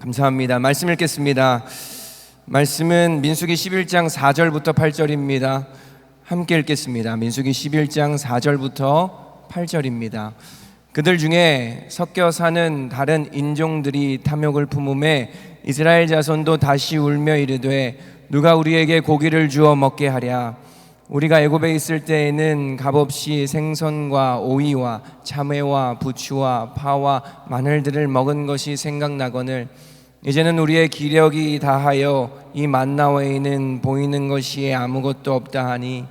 감사합니다. 말씀 읽겠습니다. 말씀은 민수기 11장 4절부터 8절입니다. 함께 읽겠습니다. 민수기 11장 4절부터 8절입니다. 그들 중에 섞여 사는 다른 인종들이 탐욕을 품음에 이스라엘 자손도 다시 울며 이르되 누가 우리에게 고기를 주어 먹게 하랴. 우리가 애굽에 있을 때에는 값없이 생선과 오이와 참외와 부추와 파와 마늘들을 먹은 것이 생각나거늘 이제는 우리의 기력이 다하여 이 만나 외에는 보이는 것이 아무것도 없다 하니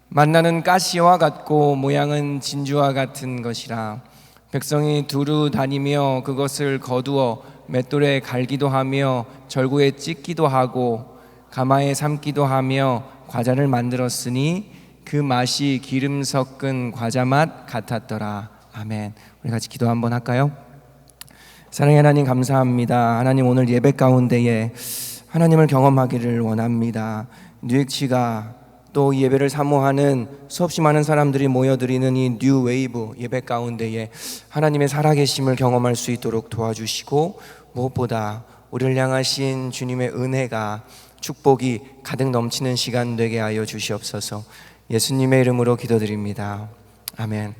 만나는 가시와 같고 모양은 진주와 같은 것이라. 백성이 두루 다니며 그것을 거두어 맷돌에 갈기도 하며 절구에 찢기도 하고 가마에 삶기도 하며 과자를 만들었으니 그 맛이 기름 섞은 과자 맛 같았더라. 아멘. 우리 같이 기도 한번 할까요? 사랑의 하나님, 감사합니다. 하나님, 오늘 예배 가운데에 하나님을 경험하기를 원합니다. 뉴엑치가 또 이 예배를 사모하는 수없이 많은 사람들이 모여드리는 이 뉴 웨이브 예배 가운데에 하나님의 살아계심을 경험할 수 있도록 도와주시고, 무엇보다 우리를 향하신 주님의 은혜가, 축복이 가득 넘치는 시간 되게 하여 주시옵소서. 예수님의 이름으로 기도드립니다. 아멘.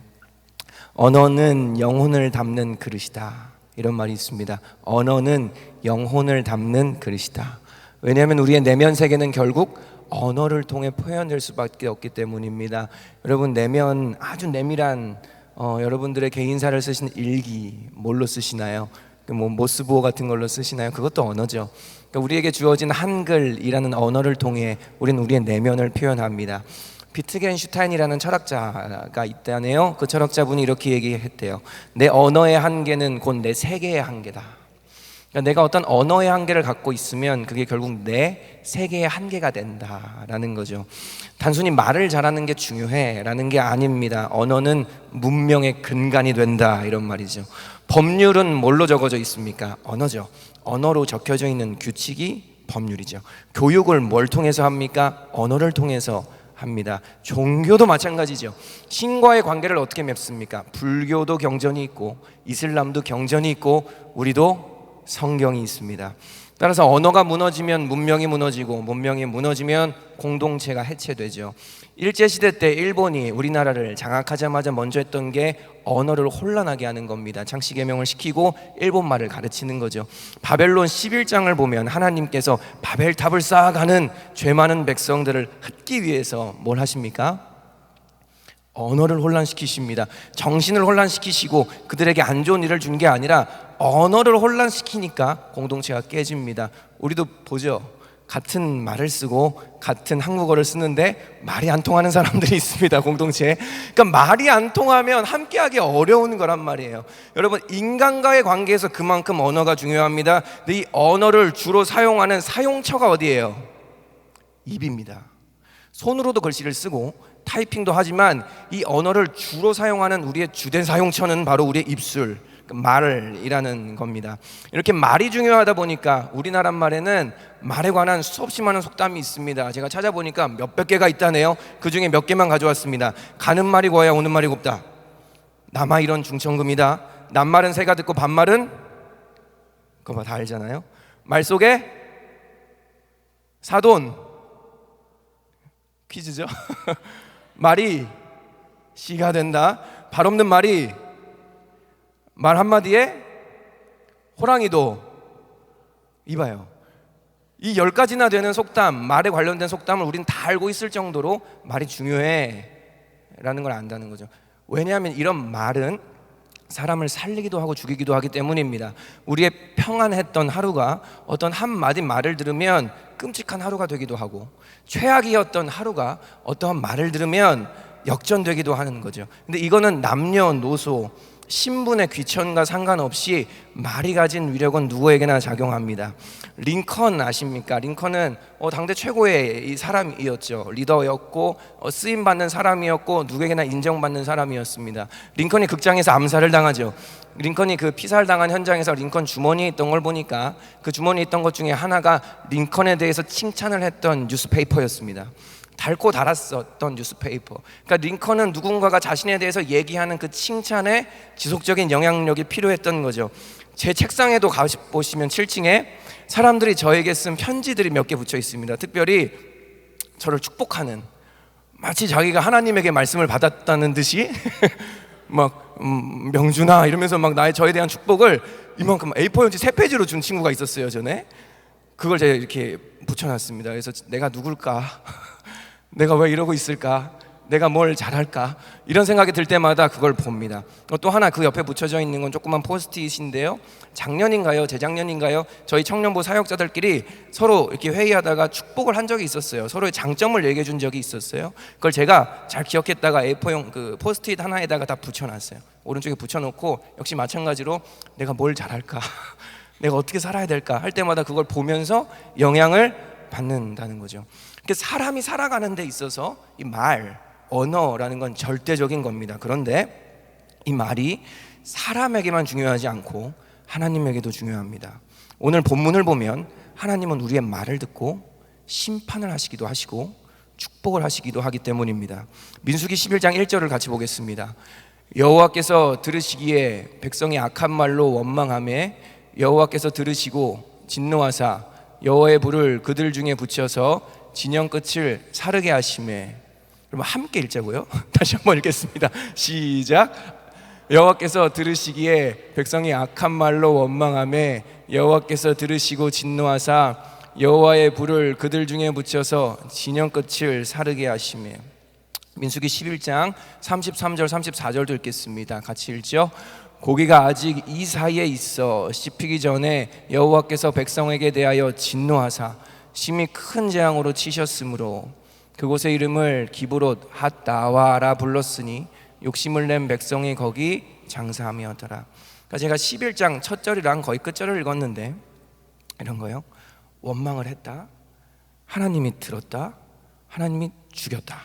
언어는 영혼을 담는 그릇이다, 이런 말이 있습니다. 언어는 영혼을 담는 그릇이다. 왜냐하면 우리의 내면 세계는 결국 언어를 통해 표현될 수밖에 없기 때문입니다. 여러분, 내면 아주 내밀한 여러분들의 개인사를 쓰신 일기 뭘로 쓰시나요? 모스부호 같은 걸로 쓰시나요? 그것도 언어죠. 그러니까 우리에게 주어진 한글이라는 언어를 통해 우리는 우리의 내면을 표현합니다. 비트겐슈타인이라는 철학자가 있다네요. 그 철학자분이 이렇게 얘기했대요. 내 언어의 한계는 곧 내 세계의 한계다. 그러니까 내가 어떤 언어의 한계를 갖고 있으면 그게 결국 내 세계의 한계가 된다라는 거죠. 단순히 말을 잘하는 게 중요해라는 게 아닙니다. 언어는 문명의 근간이 된다, 이런 말이죠. 법률은 뭘로 적어져 있습니까? 언어죠. 언어로 적혀져 있는 규칙이 법률이죠. 교육을 뭘 통해서 합니까? 언어를 통해서 합니다. 종교도 마찬가지죠. 신과의 관계를 어떻게 맺습니까? 불교도 경전이 있고 이슬람도 경전이 있고 우리도 성경이 있습니다. 따라서 언어가 무너지면 문명이 무너지고 문명이 무너지면 공동체가 해체되죠. 일제시대 때 일본이 우리나라를 장악하자마자 먼저 했던 게 언어를 혼란하게 하는 겁니다. 창씨개명을 시키고 일본말을 가르치는 거죠. 바벨론 11장을 보면 하나님께서 바벨탑을 쌓아가는 죄 많은 백성들을 흩기 위해서 뭘 하십니까? 언어를 혼란시키십니다. 정신을 혼란시키시고 그들에게 안 좋은 일을 준 게 아니라 언어를 혼란시키니까 공동체가 깨집니다. 우리도 보죠. 같은 말을 쓰고 같은 한국어를 쓰는데 말이 안 통하는 사람들이 있습니다, 공동체에. 그러니까 말이 안 통하면 함께하기 어려운 거란 말이에요. 여러분, 인간과의 관계에서 그만큼 언어가 중요합니다. 근데 이 언어를 주로 사용하는 사용처가 어디예요? 입입니다. 손으로도 글씨를 쓰고 타이핑도 하지만 이 언어를 주로 사용하는 우리의 주된 사용처는 바로 우리의 입술, 말이라는 겁니다. 이렇게 말이 중요하다 보니까 우리나라 말에는 말에 관한 수없이 많은 속담이 있습니다. 제가 찾아보니까 몇백 개가 있다네요. 그 중에 몇 개만 가져왔습니다. 가는 말이 고야 오는 말이 곱다. 남아 이런 중천금이다. 남말은 새가 듣고 반말은 그거 다 알잖아요. 말 속에 사돈, 퀴즈죠. 말이 시가 된다. 발 없는 말이 말 한마디에 호랑이도 이봐요. 이 10가지나 되는 속담, 말에 관련된 속담을 우리는 다 알고 있을 정도로 말이 중요해 라는 걸 안다는 거죠. 왜냐하면 이런 말은 사람을 살리기도 하고 죽이기도 하기 때문입니다. 우리의 평안했던 하루가 어떤 한마디 말을 들으면 끔찍한 하루가 되기도 하고, 최악이었던 하루가 어떠한 말을 들으면 역전되기도 하는 거죠. 근데 이거는 남녀노소, 신분의 귀천과 상관없이 말이 가진 위력은 누구에게나 작용합니다. 링컨 아십니까? 링컨은 당대 최고의 이 사람이었죠. 리더였고 쓰임받는 사람이었고 누구에게나 인정받는 사람이었습니다. 링컨이 극장에서 암살을 당하죠. 링컨이 그 피살당한 현장에서 링컨 주머니에 있던 걸 보니까 그 주머니에 있던 것 중에 하나가 링컨에 대해서 칭찬을 했던 뉴스페이퍼였습니다. 달고 달았었던 뉴스페이퍼. 그러니까 링컨은 누군가가 자신에 대해서 얘기하는 그 칭찬에 지속적인 영향력이 필요했던 거죠. 제 책상에도 가보시면 7층에 사람들이 저에게 쓴 편지들이 몇 개 붙여 있습니다. 특별히 저를 축복하는, 마치 자기가 하나님에게 말씀을 받았다는 듯이 막 명준아 이러면서 막 저에 대한 축복을 이만큼 A4 용지 3페이지로 준 친구가 있었어요. 전에 그걸 제가 이렇게 붙여놨습니다. 그래서 내가 누굴까? 내가 왜 이러고 있을까? 내가 뭘 잘할까? 이런 생각이 들 때마다 그걸 봅니다. 또 하나 그 옆에 붙여져 있는 건 조그만 포스트잇인데요. 작년인가요? 재작년인가요? 저희 청년부 사역자들끼리 서로 이렇게 회의하다가 축복을 한 적이 있었어요. 서로의 장점을 얘기해 준 적이 있었어요. 그걸 제가 잘 기억했다가 A4용 그 포스트잇 하나에다가 다 붙여놨어요. 오른쪽에 붙여놓고 역시 마찬가지로 내가 뭘 잘할까? 내가 어떻게 살아야 될까? 할 때마다 그걸 보면서 영향을 받는다는 거죠. 사람이 살아가는 데 있어서 이 언어라는 건 절대적인 겁니다. 그런데 이 말이 사람에게만 중요하지 않고 하나님에게도 중요합니다. 오늘 본문을 보면 하나님은 우리의 말을 듣고 심판을 하시기도 하시고 축복을 하시기도 하기 때문입니다. 민수기 11장 1절을 같이 보겠습니다. 여호와께서 들으시기에 백성이 악한 말로 원망하매 여호와께서 들으시고 진노하사 여호와의 불을 그들 중에 붙여서 진영 끝을 사르게 하시매. 그러면 함께 읽자고요. 다시 한번 읽겠습니다. 시작. 여호와께서 들으시기에 백성이 악한 말로 원망하매 여호와께서 들으시고 진노하사 여호와의 불을 그들 중에 붙여서 진영 끝을 사르게 하시매. 민수기 11장 33절 34절도 읽겠습니다. 같이 읽죠. 고기가 아직 이 사이에 있어 씹히기 전에 여호와께서 백성에게 대하여 진노하사 심히 큰 재앙으로 치셨으므로 그곳의 이름을 기브롯 핫나와라 불렀으니 욕심을 낸 백성이 거기 장사함이었더라. 그러니까 제가 11장 첫 절이랑 거의 끝절을 읽었는데 이런 거예요. 원망을 했다, 하나님이 들었다, 하나님이 죽였다.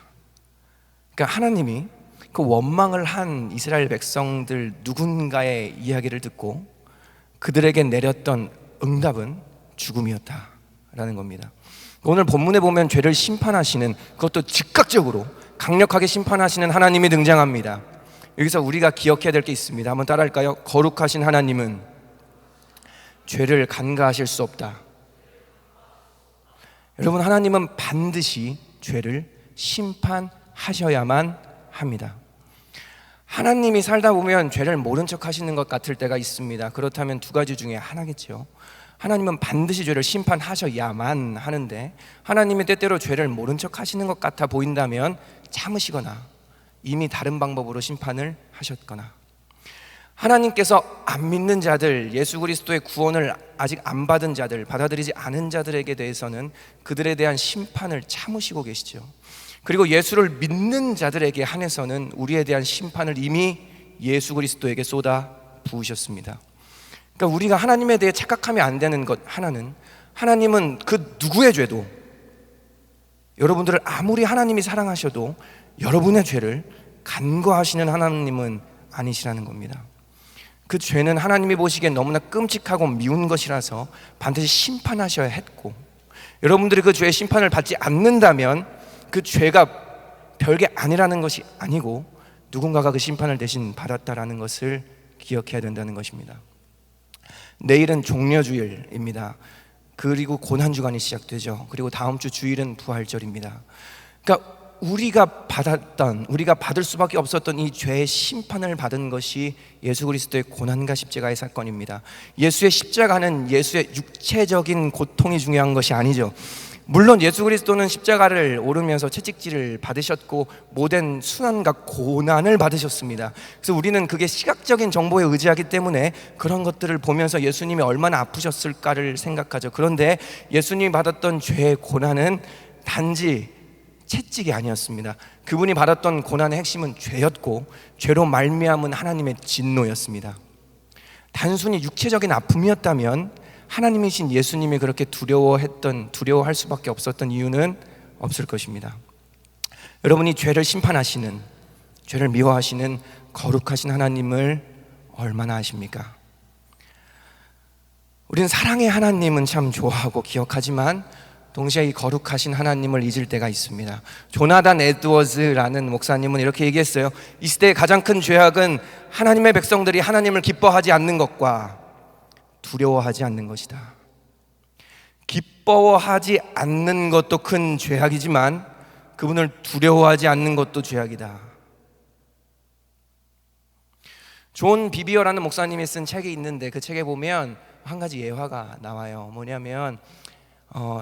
그러니까 하나님이 그 원망을 한 이스라엘 백성들 누군가의 이야기를 듣고 그들에게 내렸던 응답은 죽음이었다라는 겁니다. 오늘 본문에 보면 죄를 심판하시는, 그것도 즉각적으로 강력하게 심판하시는 하나님이 등장합니다. 여기서 우리가 기억해야 될 게 있습니다. 한번 따라할까요? 거룩하신 하나님은 죄를 간과하실 수 없다. 여러분, 하나님은 반드시 죄를 심판하셔야만 합니다. 하나님이 살다 보면 죄를 모른 척 하시는 것 같을 때가 있습니다. 그렇다면 두 가지 중에 하나겠죠. 하나님은 반드시 죄를 심판하셔야만 하는데 하나님이 때때로 죄를 모른 척 하시는 것 같아 보인다면 참으시거나 이미 다른 방법으로 심판을 하셨거나, 하나님께서 안 믿는 자들, 예수 그리스도의 구원을 아직 안 받은 자들, 받아들이지 않은 자들에게 대해서는 그들에 대한 심판을 참으시고 계시죠. 그리고 예수를 믿는 자들에게 한해서는 우리에 대한 심판을 이미 예수 그리스도에게 쏟아 부으셨습니다. 그러니까 우리가 하나님에 대해 착각하면 안 되는 것 하나는, 하나님은 그 누구의 죄도, 여러분들을 아무리 하나님이 사랑하셔도 여러분의 죄를 간과하시는 하나님은 아니시라는 겁니다. 그 죄는 하나님이 보시기엔 너무나 끔찍하고 미운 것이라서 반드시 심판하셔야 했고, 여러분들이 그 죄의 심판을 받지 않는다면 그 죄가 별게 아니라는 것이 아니고 누군가가 그 심판을 대신 받았다라는 것을 기억해야 된다는 것입니다. 내일은 종려주일입니다. 그리고 고난주간이 시작되죠. 그리고 다음 주 주일은 부활절입니다. 그러니까 우리가 받을 수밖에 없었던 이 죄의 심판을 받은 것이 예수 그리스도의 고난과 십자가의 사건입니다. 예수의 십자가는 예수의 육체적인 고통이 중요한 것이 아니죠. 물론 예수 그리스도는 십자가를 오르면서 채찍질을 받으셨고 모든 순환과 고난을 받으셨습니다. 그래서 우리는 그게 시각적인 정보에 의지하기 때문에 그런 것들을 보면서 예수님이 얼마나 아프셨을까를 생각하죠. 그런데 예수님이 받았던 죄의 고난은 단지 채찍이 아니었습니다. 그분이 받았던 고난의 핵심은 죄였고, 죄로 말미암은 하나님의 진노였습니다. 단순히 육체적인 아픔이었다면 하나님이신 예수님이 그렇게 두려워할 수밖에 없었던 이유는 없을 것입니다. 여러분이 죄를 심판하시는, 죄를 미워하시는 거룩하신 하나님을 얼마나 아십니까? 우리는 사랑의 하나님은 참 좋아하고 기억하지만 동시에 이 거룩하신 하나님을 잊을 때가 있습니다. 조나단 에드워즈라는 목사님은 이렇게 얘기했어요. 이 시대의 가장 큰 죄악은 하나님의 백성들이 하나님을 기뻐하지 않는 것과 두려워하지 않는 것이다. 기뻐하지 않는 것도 큰 죄악이지만 그분을 두려워하지 않는 것도 죄악이다. 존 비비어라는 목사님이 쓴 책이 있는데 그 책에 보면 한 가지 예화가 나와요. 뭐냐면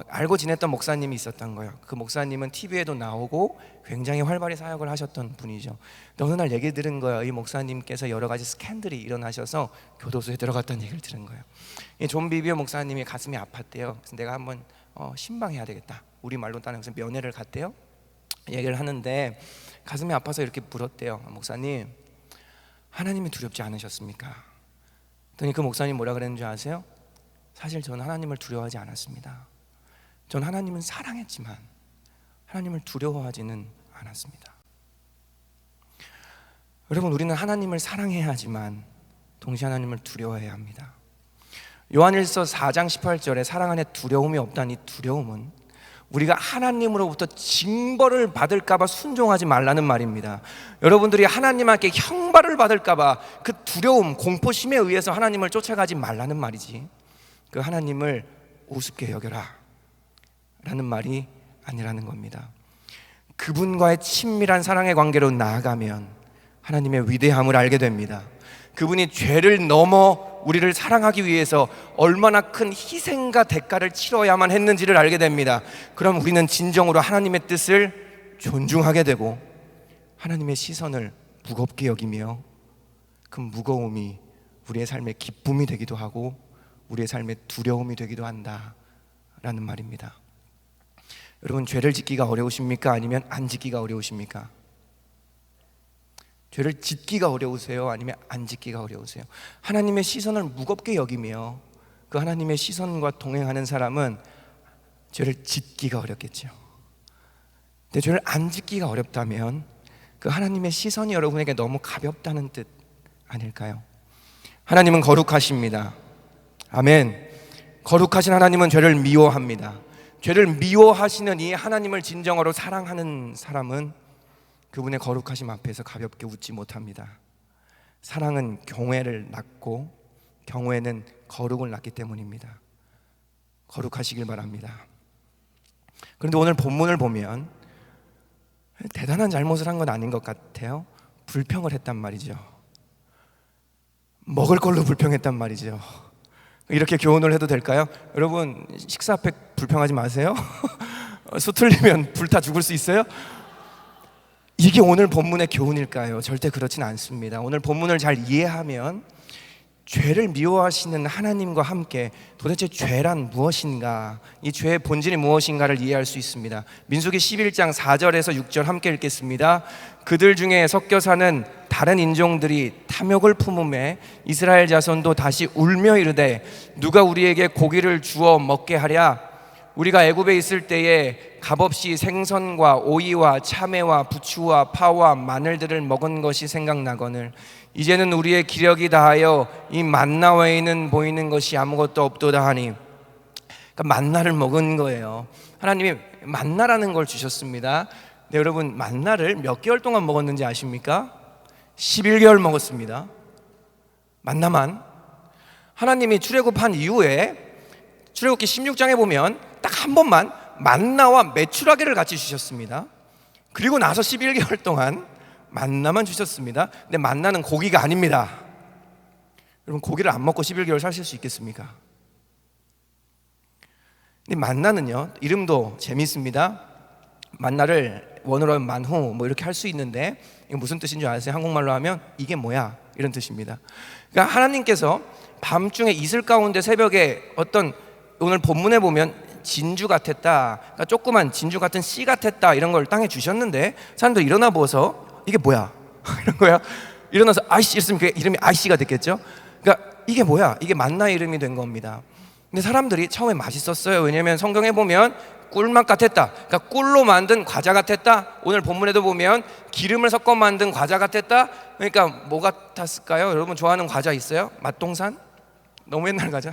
알고 지냈던 목사님이 있었던 거예요. 그 목사님은 TV에도 나오고 굉장히 활발히 사역을 하셨던 분이죠. 근데 어느 날 얘기 들은 거예요. 이 목사님께서 여러 가지 스캔들이 일어나셔서 교도소에 들어갔다는 얘기를 들은 거예요. 이 존 비비어 목사님이 가슴이 아팠대요. 그래서 내가 한번 신방해야 되겠다. 우리 말로 따라서 면회를 갔대요. 얘기를 하는데 가슴이 아파서 이렇게 물었대요. 목사님, 하나님이 두렵지 않으셨습니까? 그랬더니 그 목사님 뭐라 그랬는 줄 아세요? 사실 저는 하나님을 두려워하지 않았습니다. 전 하나님은 사랑했지만 하나님을 두려워하지는 않았습니다. 여러분, 우리는 하나님을 사랑해야 하지만 동시에 하나님을 두려워해야 합니다. 요한일서 4장 18절에 사랑 안에 두려움이 없다는 이 두려움은 우리가 하나님으로부터 징벌을 받을까봐 순종하지 말라는 말입니다. 여러분들이 하나님께 형벌을 받을까봐 그 두려움, 공포심에 의해서 하나님을 쫓아가지 말라는 말이지, 그 하나님을 우습게 여겨라 라는 말이 아니라는 겁니다. 그분과의 친밀한 사랑의 관계로 나아가면 하나님의 위대함을 알게 됩니다. 그분이 죄를 넘어 우리를 사랑하기 위해서 얼마나 큰 희생과 대가를 치러야만 했는지를 알게 됩니다. 그럼 우리는 진정으로 하나님의 뜻을 존중하게 되고 하나님의 시선을 무겁게 여기며 그 무거움이 우리의 삶의 기쁨이 되기도 하고 우리의 삶의 두려움이 되기도 한다라는 말입니다. 여러분, 죄를 짓기가 어려우십니까? 아니면 안 짓기가 어려우십니까? 죄를 짓기가 어려우세요? 아니면 안 짓기가 어려우세요? 하나님의 시선을 무겁게 여기며 그 하나님의 시선과 동행하는 사람은 죄를 짓기가 어렵겠죠. 근데 죄를 안 짓기가 어렵다면 그 하나님의 시선이 여러분에게 너무 가볍다는 뜻 아닐까요? 하나님은 거룩하십니다. 아멘. 거룩하신 하나님은 죄를 미워합니다. 죄를 미워하시는 이 하나님을 진정으로 사랑하는 사람은 그분의 거룩하심 앞에서 가볍게 웃지 못합니다. 사랑은 경외를 낳고 경외는 거룩을 낳기 때문입니다. 거룩하시길 바랍니다. 그런데 오늘 본문을 보면 대단한 잘못을 한 건 아닌 것 같아요. 불평을 했단 말이죠. 먹을 걸로 불평했단 말이죠. 이렇게 교훈을 해도 될까요? 여러분, 식사 앞에 불평하지 마세요. 수틀리면 불타 죽을 수 있어요? 이게 오늘 본문의 교훈일까요? 절대 그렇진 않습니다. 오늘 본문을 잘 이해하면 죄를 미워하시는 하나님과 함께 도대체 죄란 무엇인가, 이 죄의 본질이 무엇인가를 이해할 수 있습니다. 민수기 11장 4절에서 6절 함께 읽겠습니다. 그들 중에 섞여 사는 다른 인종들이 탐욕을 품음에 이스라엘 자손도 다시 울며 이르되 누가 우리에게 고기를 주어 먹게 하랴? 우리가 애굽에 있을 때에 값없이 생선과 오이와 참외와 부추와 파와 마늘들을 먹은 것이 생각나거늘 이제는 우리의 기력이 다하여 이 만나 외에는 보이는 것이 아무것도 없도다 하니, 그러니까 만나를 먹은 거예요. 하나님이 만나라는 걸 주셨습니다. 네, 여러분, 만나를 몇 개월 동안 먹었는지 아십니까? 11개월 먹었습니다. 만나만. 하나님이 출애굽한 이후에 출애굽기 16장에 보면 딱 한 번만 만나와 메추라기를 같이 주셨습니다. 그리고 나서 11개월 동안 만나만 주셨습니다. 근데 만나는 고기가 아닙니다. 여러분, 고기를 안 먹고 11개월 사실 수 있겠습니까? 근데 만나는요, 이름도 재미있습니다. 만나를 원어로 하면 만후 뭐 이렇게 할 수 있는데 이게 무슨 뜻인 줄 아세요? 한국말로 하면 이게 뭐야? 이런 뜻입니다. 그러니까 하나님께서 밤중에 이슬 가운데 새벽에 어떤, 오늘 본문에 보면 진주 같았다, 그러니까 조그만 진주 같은 씨 같았다, 이런 걸 땅에 주셨는데 사람들 일어나 보서 이게 뭐야? 이런 거야. 일어나서 아이씨 있으면 그 이름이 아이씨가 됐겠죠. 그러니까 이게 뭐야? 이게 만나의 이름이 된 겁니다. 근데 사람들이 처음에 맛있었어요. 왜냐하면 성경에 보면 꿀맛 같았다, 그러니까 꿀로 만든 과자 같았다. 오늘 본문에도 보면 기름을 섞어 만든 과자 같았다. 그러니까 뭐 같았을까요? 여러분 좋아하는 과자 있어요? 맛동산? 너무 옛날 과자.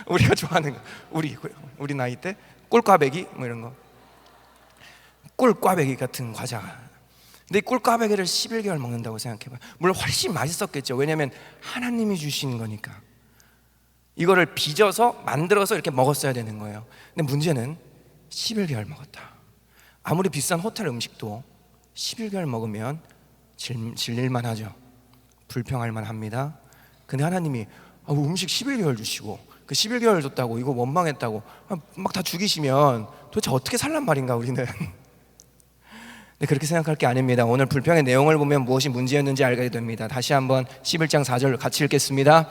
우리가 좋아하는 거, 우리 나이 때 꿀꽈배기 뭐 이런 거, 꿀꽈배기 같은 과자. 근데 이 꿀꽈배기를 11개월 먹는다고 생각해봐요. 물론 훨씬 맛있었겠죠. 왜냐하면 하나님이 주신 거니까. 이거를 빚어서 만들어서 이렇게 먹었어야 되는 거예요. 근데 문제는 11개월 먹었다. 아무리 비싼 호텔 음식도 11개월 먹으면 질릴만 하죠. 불평할만 합니다. 근데 하나님이 음식 11개월 주시고 그 11개월 줬다고 이거 원망했다고 막 다 죽이시면 도대체 어떻게 살란 말인가 우리는. 네, 그렇게 생각할 게 아닙니다. 오늘 불평의 내용을 보면 무엇이 문제였는지 알게 됩니다. 다시 한번 11장 4절 같이 읽겠습니다.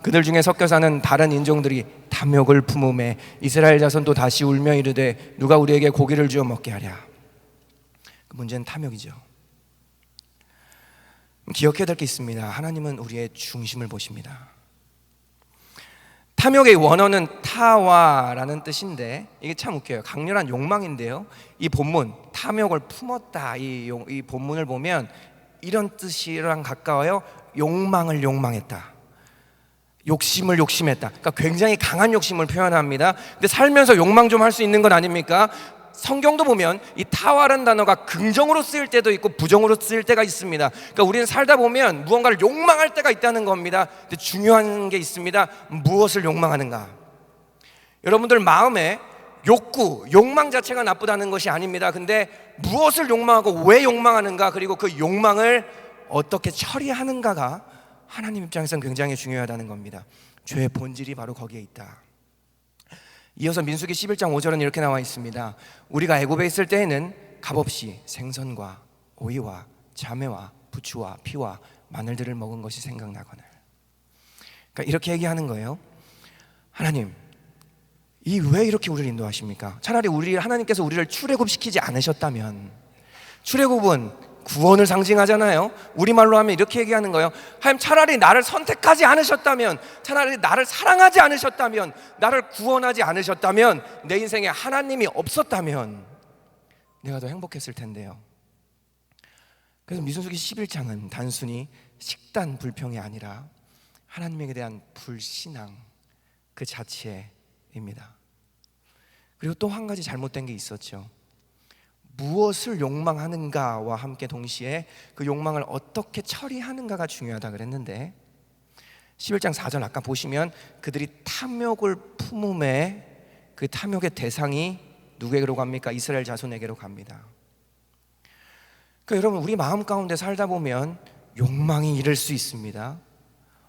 그들 중에 섞여 사는 다른 인종들이 탐욕을 품음에 이스라엘 자손도 다시 울며 이르되 누가 우리에게 고기를 주어 먹게 하랴. 그 문제는 탐욕이죠. 기억해야 될 게 있습니다. 하나님은 우리의 중심을 보십니다. 탐욕의 원어는 타와라는 뜻인데 이게 참 웃겨요. 강렬한 욕망인데요, 이 본문 탐욕을 품었다, 이 본문을 보면 이런 뜻이랑 가까워요. 욕망을 욕망했다, 욕심을 욕심했다. 그러니까 굉장히 강한 욕심을 표현합니다. 근데 살면서 욕망 좀 할 수 있는 건 아닙니까? 성경도 보면 이 타와라는 단어가 긍정으로 쓰일 때도 있고 부정으로 쓰일 때가 있습니다. 그러니까 우리는 살다 보면 무언가를 욕망할 때가 있다는 겁니다. 근데 중요한 게 있습니다. 무엇을 욕망하는가? 여러분들 마음에 욕구, 욕망 자체가 나쁘다는 것이 아닙니다. 근데 무엇을 욕망하고 왜 욕망하는가, 그리고 그 욕망을 어떻게 처리하는가가 하나님 입장에서는 굉장히 중요하다는 겁니다. 죄의 본질이 바로 거기에 있다. 이어서 민수기 11장 5절은 이렇게 나와 있습니다. 우리가 애굽에 있을 때에는 값없이 생선과 오이와 자매와 부추와 피와 마늘들을 먹은 것이 생각나거늘. 그러니까 이렇게 얘기하는 거예요. 하나님, 왜 이렇게 우리를 인도하십니까? 차라리 하나님께서 우리를 출애굽시키지 않으셨다면, 출애굽은 구원을 상징하잖아요. 우리말로 하면 이렇게 얘기하는 거예요. 하나님, 차라리 나를 선택하지 않으셨다면, 차라리 나를 사랑하지 않으셨다면, 나를 구원하지 않으셨다면, 내 인생에 하나님이 없었다면 내가 더 행복했을 텐데요. 그래서 민수기 11장은 단순히 식단 불평이 아니라 하나님에 대한 불신앙 그 자체입니다. 그리고 또 한 가지 잘못된 게 있었죠. 무엇을 욕망하는가와 함께 동시에 그 욕망을 어떻게 처리하는가가 중요하다 그랬는데, 11장 4절 아까 보시면 그들이 탐욕을 품음에 그 탐욕의 대상이 누구에게로 갑니까? 이스라엘 자손에게로 갑니다. 그러니까 여러분, 우리 마음 가운데 살다 보면 욕망이 이를 수 있습니다.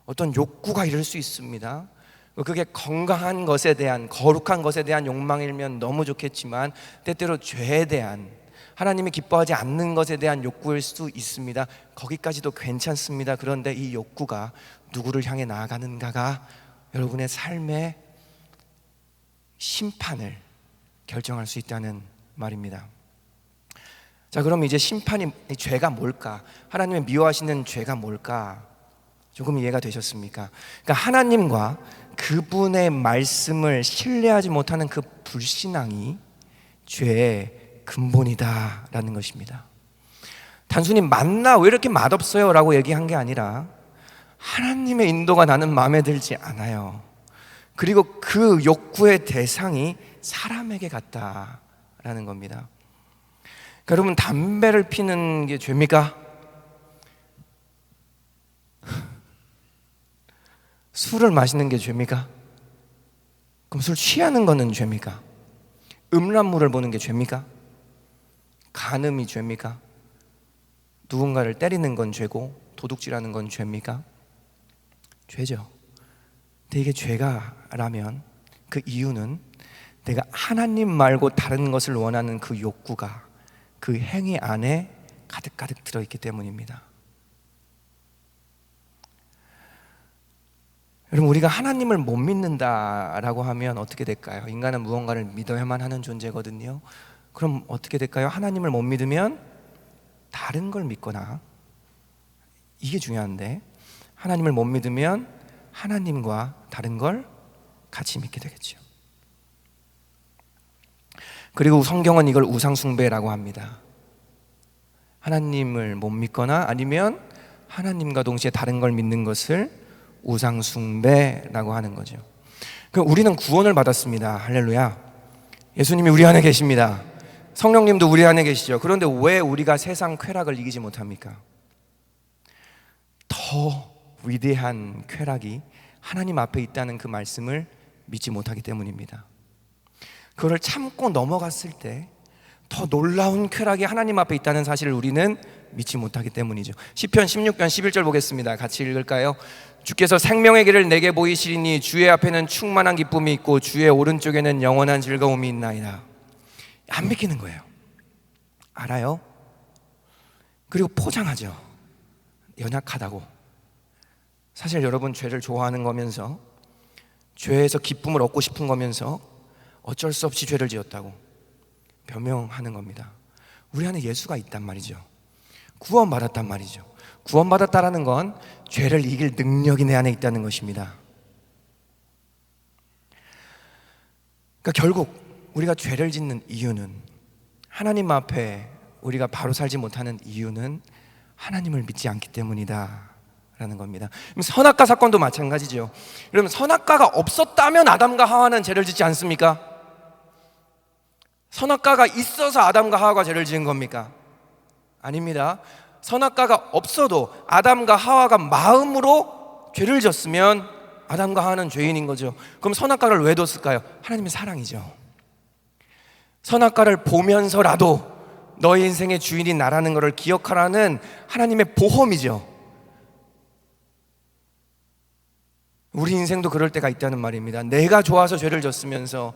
어떤 욕구가 이를 수 있습니다. 그게 건강한 것에 대한, 거룩한 것에 대한 욕망이면 너무 좋겠지만 때때로 죄에 대한, 하나님이 기뻐하지 않는 것에 대한 욕구일 수 있습니다. 거기까지도 괜찮습니다. 그런데 이 욕구가 누구를 향해 나아가는가가 여러분의 삶의 심판을 결정할 수 있다는 말입니다. 자, 그럼 이제 죄가 뭘까? 하나님의 미워하시는 죄가 뭘까? 조금 이해가 되셨습니까? 그러니까 하나님과 그분의 말씀을 신뢰하지 못하는 그 불신앙이 죄의 근본이다라는 것입니다. 단순히 만나 왜 이렇게 맛없어요? 라고 얘기한 게 아니라 하나님의 인도가 나는 마음에 들지 않아요. 그리고 그 욕구의 대상이 사람에게 갔다라는 겁니다. 그러니까 여러분, 담배를 피는 게 죄입니까? 술을 마시는 게 죄입니까? 그럼 술 취하는 거는 죄입니까? 음란물을 보는 게 죄입니까? 간음이 죄입니까? 누군가를 때리는 건 죄고 도둑질하는 건 죄입니까? 죄죠. 근데 이게 죄가라면 그 이유는 내가 하나님 말고 다른 것을 원하는 그 욕구가 그 행위 안에 가득가득 들어있기 때문입니다. 여러분, 우리가 하나님을 못 믿는다라고 하면 어떻게 될까요? 인간은 무언가를 믿어야만 하는 존재거든요. 그럼 어떻게 될까요? 하나님을 못 믿으면 다른 걸 믿거나, 이게 중요한데, 하나님을 못 믿으면 하나님과 다른 걸 같이 믿게 되겠죠. 그리고 성경은 이걸 우상숭배라고 합니다. 하나님을 못 믿거나 아니면 하나님과 동시에 다른 걸 믿는 것을 우상숭배라고 하는 거죠. 그럼 우리는 구원을 받았습니다. 할렐루야. 예수님이 우리 안에 계십니다. 성령님도 우리 안에 계시죠. 그런데 왜 우리가 세상 쾌락을 이기지 못합니까? 더 위대한 쾌락이 하나님 앞에 있다는 그 말씀을 믿지 못하기 때문입니다. 그거를 참고 넘어갔을 때 더 놀라운 쾌락이 하나님 앞에 있다는 사실을 우리는 믿지 못하기 때문이죠. 시편 16편 11절 보겠습니다. 같이 읽을까요? 주께서 생명의 길을 내게 보이시리니 주의 앞에는 충만한 기쁨이 있고 주의 오른쪽에는 영원한 즐거움이 있나이다. 안 믿기는 거예요. 알아요? 그리고 포장하죠. 연약하다고. 사실 여러분, 죄를 좋아하는 거면서, 죄에서 기쁨을 얻고 싶은 거면서 어쩔 수 없이 죄를 지었다고 변명하는 겁니다. 우리 안에 예수가 있단 말이죠. 구원받았단 말이죠. 구원받았다라는 건 죄를 이길 능력이 내 안에 있다는 것입니다. 그러니까 결국 우리가 죄를 짓는 이유는, 하나님 앞에 우리가 바로 살지 못하는 이유는 하나님을 믿지 않기 때문이다 라는 겁니다. 선악과 사건도 마찬가지죠. 여러분, 선악과가 없었다면 아담과 하와는 죄를 짓지 않습니까? 선악과가 있어서 아담과 하와가 죄를 지은 겁니까? 아닙니다. 선악과가 없어도 아담과 하와가 마음으로 죄를 졌으면 아담과 하와는 죄인인 거죠. 그럼 선악과를 왜 뒀을까요? 하나님의 사랑이죠. 선악과를 보면서라도 너의 인생의 주인이 나라는 것을 기억하라는 하나님의 보험이죠. 우리 인생도 그럴 때가 있다는 말입니다. 내가 좋아서 죄를 졌으면서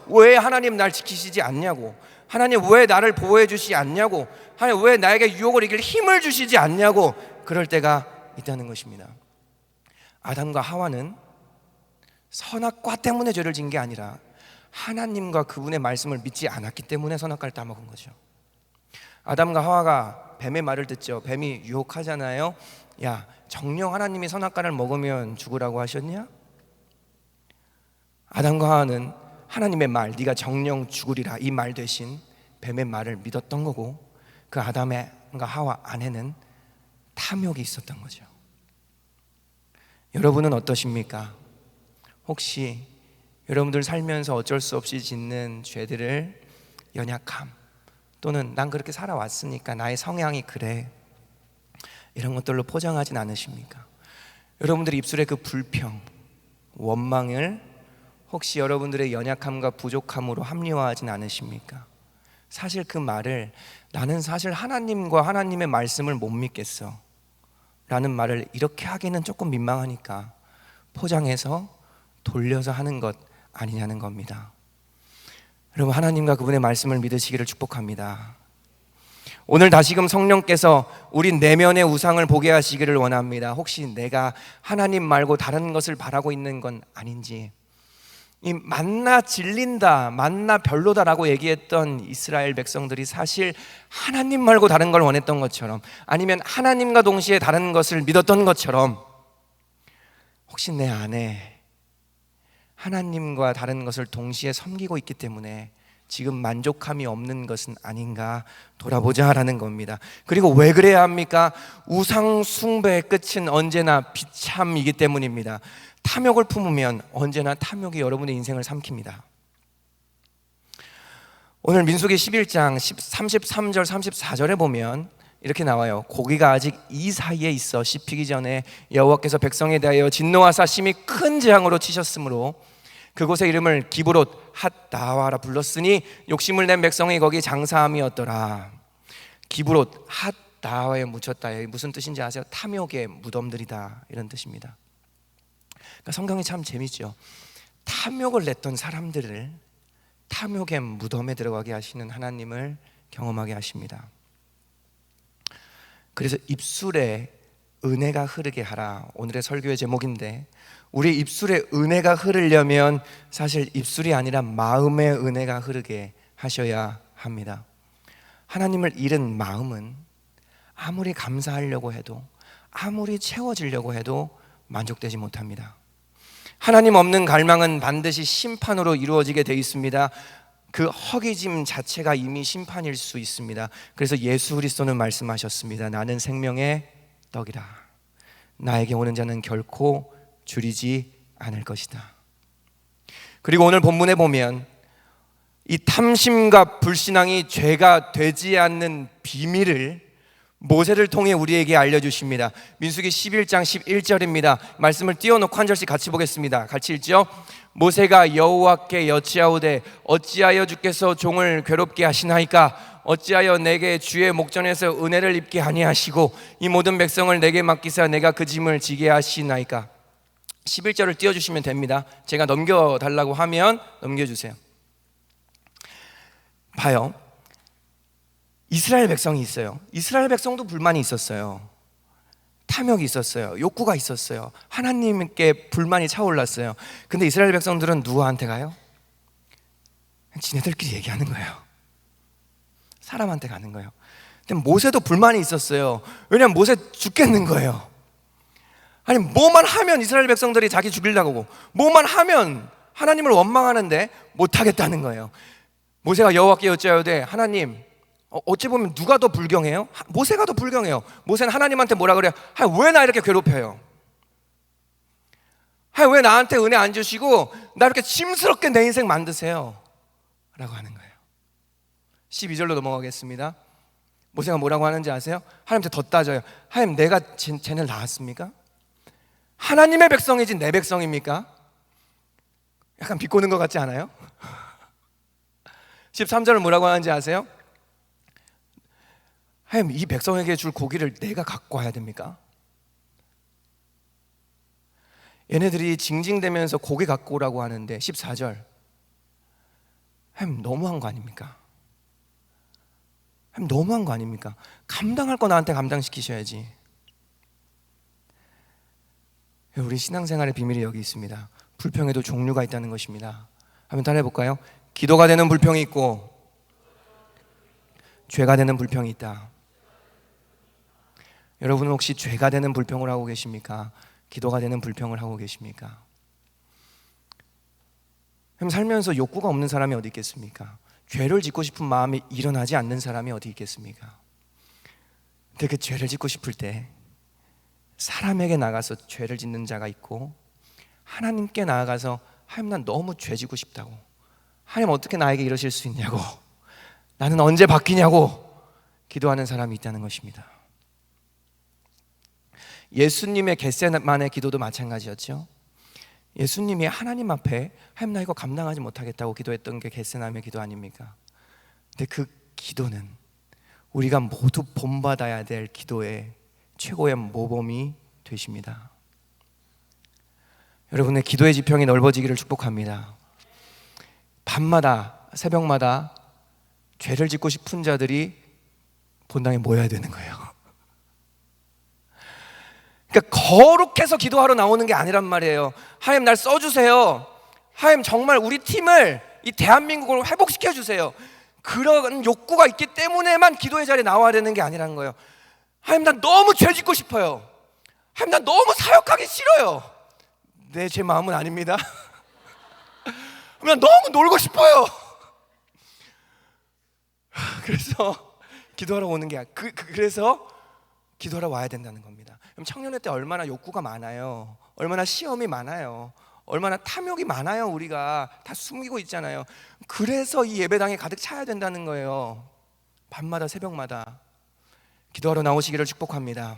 왜 하나님 날 지키시지 않냐고, 하나님 왜 나를 보호해 주시지 않냐고, 하나님 왜 나에게 유혹을 이길 힘을 주시지 않냐고 그럴 때가 있다는 것입니다. 아담과 하와는 선악과 때문에 죄를 진 게 아니라 하나님과 그분의 말씀을 믿지 않았기 때문에 선악과를 따먹은 거죠. 아담과 하와가 뱀의 말을 듣죠. 뱀이 유혹하잖아요. 야, 정녕 하나님이 선악과를 먹으면 죽으라고 하셨냐? 아담과 하와는 하나님의 말, 네가 정녕 죽으리라, 이 말 대신 뱀의 말을 믿었던 거고, 그 아담과 하와 안에는 탐욕이 있었던 거죠. 여러분은 어떠십니까? 혹시 여러분들 살면서 어쩔 수 없이 짓는 죄들을 연약함, 또는 난 그렇게 살아왔으니까 나의 성향이 그래, 이런 것들로 포장하진 않으십니까? 여러분들의 입술에 그 불평, 원망을 혹시 여러분들의 연약함과 부족함으로 합리화하진 않으십니까? 사실 그 말을, 나는 사실 하나님과 하나님의 말씀을 못 믿겠어 라는 말을 이렇게 하기는 조금 민망하니까 포장해서 돌려서 하는 것 아니냐는 겁니다. 여러분, 하나님과 그분의 말씀을 믿으시기를 축복합니다. 오늘 다시금 성령께서 우리 내면의 우상을 보게 하시기를 원합니다. 혹시 내가 하나님 말고 다른 것을 바라고 있는 건 아닌지, 이 만나 질린다, 만나 별로다라고 얘기했던 이스라엘 백성들이 사실 하나님 말고 다른 걸 원했던 것처럼, 아니면 하나님과 동시에 다른 것을 믿었던 것처럼, 혹시 내 안에 하나님과 다른 것을 동시에 섬기고 있기 때문에 지금 만족함이 없는 것은 아닌가 돌아보자라는 겁니다. 그리고 왜 그래야 합니까? 우상 숭배의 끝은 언제나 비참이기 때문입니다. 탐욕을 품으면 언제나 탐욕이 여러분의 인생을 삼킵니다. 오늘 민수기 11장 33절 34절에 보면 이렇게 나와요. 고기가 아직 이 사이에 있어 씹히기 전에 여호와께서 백성에 대하여 진노하사 심히 큰 재앙으로 치셨으므로 그곳의 이름을 기브롯 핫다와라 불렀으니 욕심을 낸 백성이 거기 장사함이었더라. 기브롯 핫다와에 묻혔다. 무슨 뜻인지 아세요? 탐욕의 무덤들이다, 이런 뜻입니다. 그러니까 성경이 참 재밌죠. 탐욕을 냈던 사람들을 탐욕의 무덤에 들어가게 하시는 하나님을 경험하게 하십니다. 그래서 입술에 은혜가 흐르게 하라, 오늘의 설교의 제목인데, 우리 입술에 은혜가 흐르려면 사실 입술이 아니라 마음의 은혜가 흐르게 하셔야 합니다. 하나님을 잃은 마음은 아무리 감사하려고 해도, 아무리 채워지려고 해도 만족되지 못합니다. 하나님 없는 갈망은 반드시 심판으로 이루어지게 돼 있습니다. 그 허기짐 자체가 이미 심판일 수 있습니다. 그래서 예수 그리스도는 말씀하셨습니다. 나는 생명의 떡이라, 나에게 오는 자는 결코 줄이지 않을 것이다. 그리고 오늘 본문에 보면 이 탐심과 불신앙이 죄가 되지 않는 비밀을 모세를 통해 우리에게 알려주십니다. 민수기 11장 11절입니다. 말씀을 띄워놓고 한 절씩 같이 보겠습니다. 같이 읽죠. 모세가 여호와께 여찌하오되 어찌하여 주께서 종을 괴롭게 하시나이까? 어찌하여 내게 주의 목전에서 은혜를 입게 아니하시고 이 모든 백성을 내게 맡기사 내가 그 짐을 지게 하시나이까? 11절을 띄워주시면 됩니다. 제가 넘겨달라고 하면 넘겨주세요. 봐요. 이스라엘 백성이 있어요. 이스라엘 백성도 불만이 있었어요. 탐욕이 있었어요. 욕구가 있었어요. 하나님께 불만이 차올랐어요. 근데 이스라엘 백성들은 누구한테 가요? 지네들끼리 얘기하는 거예요. 사람한테 가는 거예요. 근데 모세도 불만이 있었어요. 왜냐하면 모세 죽겠는 거예요. 아니 뭐만 하면 이스라엘 백성들이 자기 죽이려고 하고 뭐만 하면 하나님을 원망하는데 못하겠다는 거예요. 모세가 여호와께 여짜오되 하나님, 어찌 보면 누가 더 불경해요? 모세가 더 불경해요. 모세는 하나님한테 뭐라 그래요? 왜 나 이렇게 괴롭혀요? 왜 나한테 은혜 안 주시고 나 이렇게 심스럽게 내 인생 만드세요? 라고 하는 거예요. 12절로 넘어가겠습니다. 모세가 뭐라고 하는지 아세요? 하나님한테 더 따져요. 하나님, 내가 쟤네를 낳았습니까? 하나님의 백성이지 내 백성입니까? 약간 비꼬는 것 같지 않아요? 13절은 뭐라고 하는지 아세요? 하나님, 이 백성에게 줄 고기를 내가 갖고 와야 됩니까? 얘네들이 징징대면서 고기 갖고 오라고 하는데 14절, 하나님 너무한 거 아닙니까? 하나님 너무한 거 아닙니까? 감당할 거 나한테 감당시키셔야지. 우리 신앙생활의 비밀이 여기 있습니다. 불평에도 종류가 있다는 것입니다. 한번 따라해 볼까요? 기도가 되는 불평이 있고 죄가 되는 불평이 있다. 여러분은 혹시 죄가 되는 불평을 하고 계십니까? 기도가 되는 불평을 하고 계십니까? 살면서 욕구가 없는 사람이 어디 있겠습니까? 죄를 짓고 싶은 마음이 일어나지 않는 사람이 어디 있겠습니까? 근데 그 죄를 짓고 싶을 때 사람에게 나가서 죄를 짓는 자가 있고 하나님께 나아가서 하나님, 난 너무 죄 지고 싶다고, 하나님 어떻게 나에게 이러실 수 있냐고, 나는 언제 바뀌냐고 기도하는 사람이 있다는 것입니다. 예수님의 겟세마네 기도도 마찬가지였죠. 예수님이 하나님 앞에 하나님, 나 이거 감당하지 못하겠다고 기도했던 게 겟세마네 기도 아닙니까? 근데 그 기도는 우리가 모두 본받아야 될 기도의 최고의 모범이 되십니다. 여러분의 기도의 지평이 넓어지기를 축복합니다. 밤마다 새벽마다 죄를 짓고 싶은 자들이 본당에 모여야 되는 거예요. 그러니까 거룩해서 기도하러 나오는 게 아니란 말이에요. 하나님, 날 써주세요. 하나님, 정말 우리 팀을, 이 대한민국을 회복시켜 주세요. 그런 욕구가 있기 때문에만 기도의 자리에 나와야 되는 게 아니라는 거예요. 하나님, 난 너무 죄 짓고 싶어요. 하나님, 난 너무 사역하기 싫어요. 네, 제 마음은 아닙니다. 난 너무 놀고 싶어요. 그래서 기도하러 오는 게 그래서 기도하러 와야 된다는 겁니다. 그럼 청년회 때 얼마나 욕구가 많아요. 얼마나 시험이 많아요. 얼마나 탐욕이 많아요. 우리가 다 숨기고 있잖아요. 그래서 이 예배당에 가득 차야 된다는 거예요. 밤마다 새벽마다 기도하러 나오시기를 축복합니다.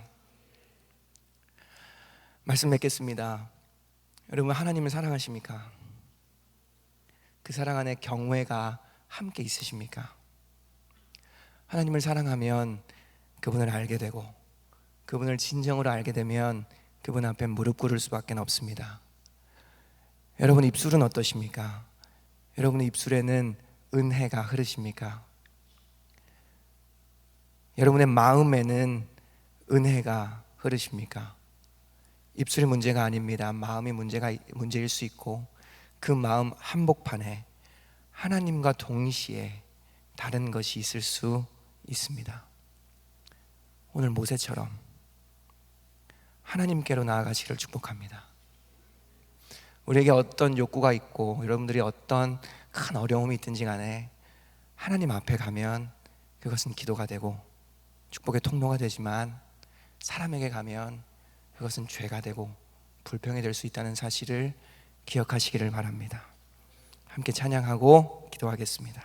말씀 맺겠습니다. 여러분, 하나님을 사랑하십니까? 그 사랑 안에 경외가 함께 있으십니까? 하나님을 사랑하면 그분을 알게 되고 그분을 진정으로 알게 되면 그분 앞에 무릎 꿇을 수밖에 없습니다. 여러분 입술은 어떠십니까? 여러분의 입술에는 은혜가 흐르십니까? 여러분의 마음에는 은혜가 흐르십니까? 입술이 문제가 아닙니다. 마음이 문제일 수 있고 그 마음 한복판에 하나님과 동시에 다른 것이 있을 수 있습니다. 오늘 모세처럼 하나님께로 나아가시기를 축복합니다. 우리에게 어떤 욕구가 있고 여러분들이 어떤 큰 어려움이 있든지 간에 하나님 앞에 가면 그것은 기도가 되고 축복의 통로가 되지만 사람에게 가면 그것은 죄가 되고 불평이 될 수 있다는 사실을 기억하시기를 바랍니다. 함께 찬양하고 기도하겠습니다.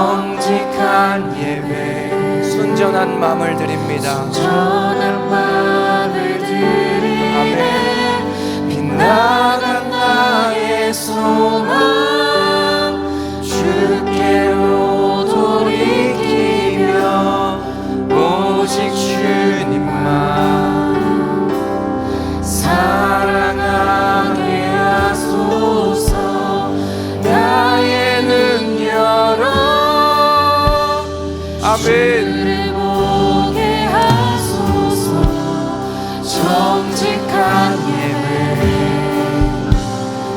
정직한 예배 순전한 마음을 드립니다. 순전한 마음을 드리네. 아멘. 빛나간 나의 소망 주께로 돌이키며 오직 주님만 사랑하게 하소서. 나의 눈 열어 아멘. 주를 보게 하소서. 정직한 예배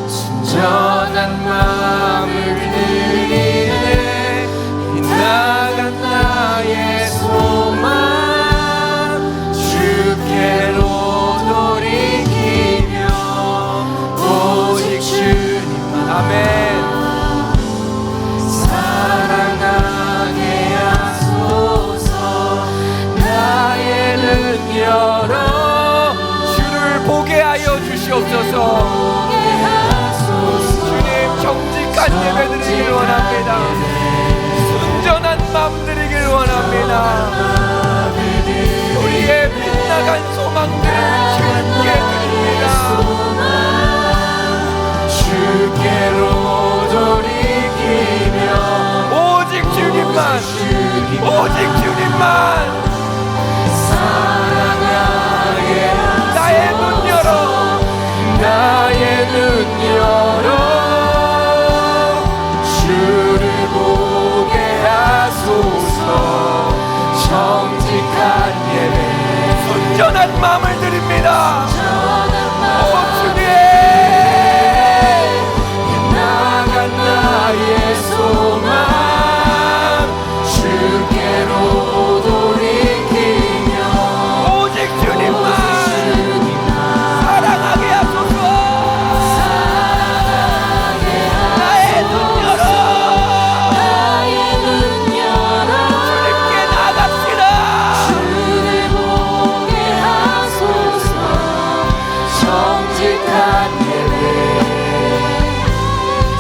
순전한 마음을 드리네. 빛나간 나의 소망 주께로 돌이키며 오직 주님만 아멘. 사랑하게 하소서. 나의 눈 열어 주를 보게 하여 주시옵소서. 주님 정직한 예배 드리길 원합니다. 순전한 마음 드리길 원합니다. 우리의 빛나간 소망들을 주님께 드립니다. 주께로 돌이키며 오직 주님만, 오직 주님만 사랑하게 나의 눈 열어, 나의 눈 열어 주를 보게 하소서. 정직한 예배 순전한 마음을 드립니다. 오 주님, 빛나간 나의 소망 주께로 돌이키며 오직 주님만 사랑하게 하소서. 나의 눈 열어, 나의 눈 열어 주님께 나갑시다. 주를 보게 하소서. 정직한 예배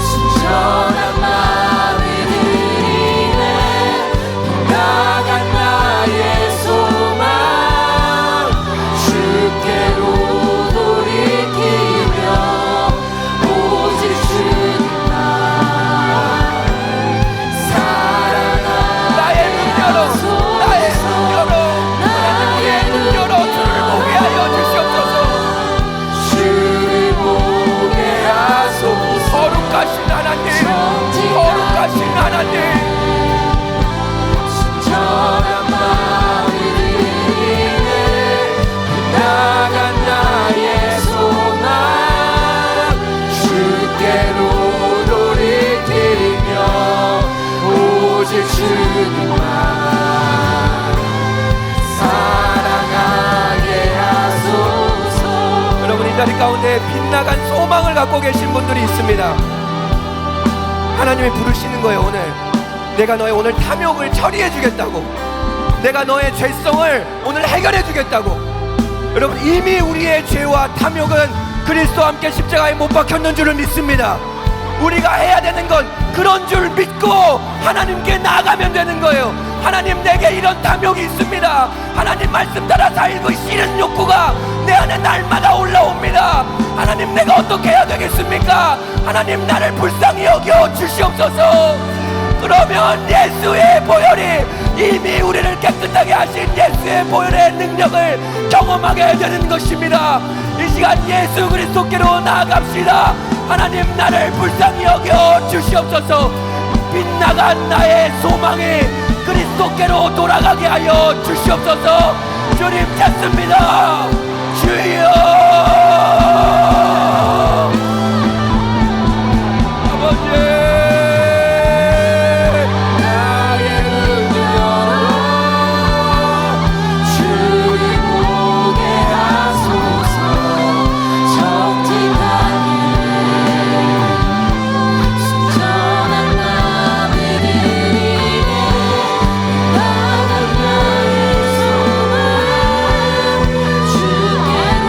순전한 마음을 드리네. 빛나간 나의 소망 주께로 돌이키며 오직 주님만 사랑하게 나의 눈 열어, 나의 눈 열어, 나의 눈 열어 주를 보게 하여 주시옵소서. 주를 보게 하소서. 거룩하신 하나님, 거룩하신 하나님, 순전한 마음을 드리네. 빛나간 나의 소망 주께로 돌이키며 오직 주님만 사랑하게 하소서. 여러분 이 자리 가운데 빛나간 소망을 갖고 계신 분들이 있습니다. 하나님이 부르시는 거예요. 오늘 내가 너의 오늘 탐욕을 처리해 주겠다고, 내가 너의 죄성을 오늘 해결해 주겠다고. 여러분 이미 우리의 죄와 탐욕은 그리스도와 함께 십자가에 못 박혔는 줄을 믿습니다. 우리가 해야 되는 건 그런 줄 믿고 하나님께 나아가면 되는 거예요. 하나님, 내게 이런 탐욕이 있습니다. 하나님 말씀 따라 살고 싫은 욕구가 내 안에 날마다 올라옵니다. 하나님, 내가 어떻게 해야 되겠습니까? 하나님, 나를 불쌍히 여겨 주시옵소서. 그러면 예수의 보혈이, 이미 우리를 깨끗하게 하신 예수의 보혈의 능력을 경험하게 되는 것입니다. 이 시간 예수 그리스도께로 나아갑시다. 하나님, 나를 불쌍히 여겨 주시옵소서. 빛나간 나의 소망이 그리스도께로 돌아가게 하여 주시옵소서. 주님 찾습니다. 주여, 아버지, 나의 눈 열어 주를 보게 하소서. 정직한 순전한 마음을 드리네. 나간 나의 소망 주께로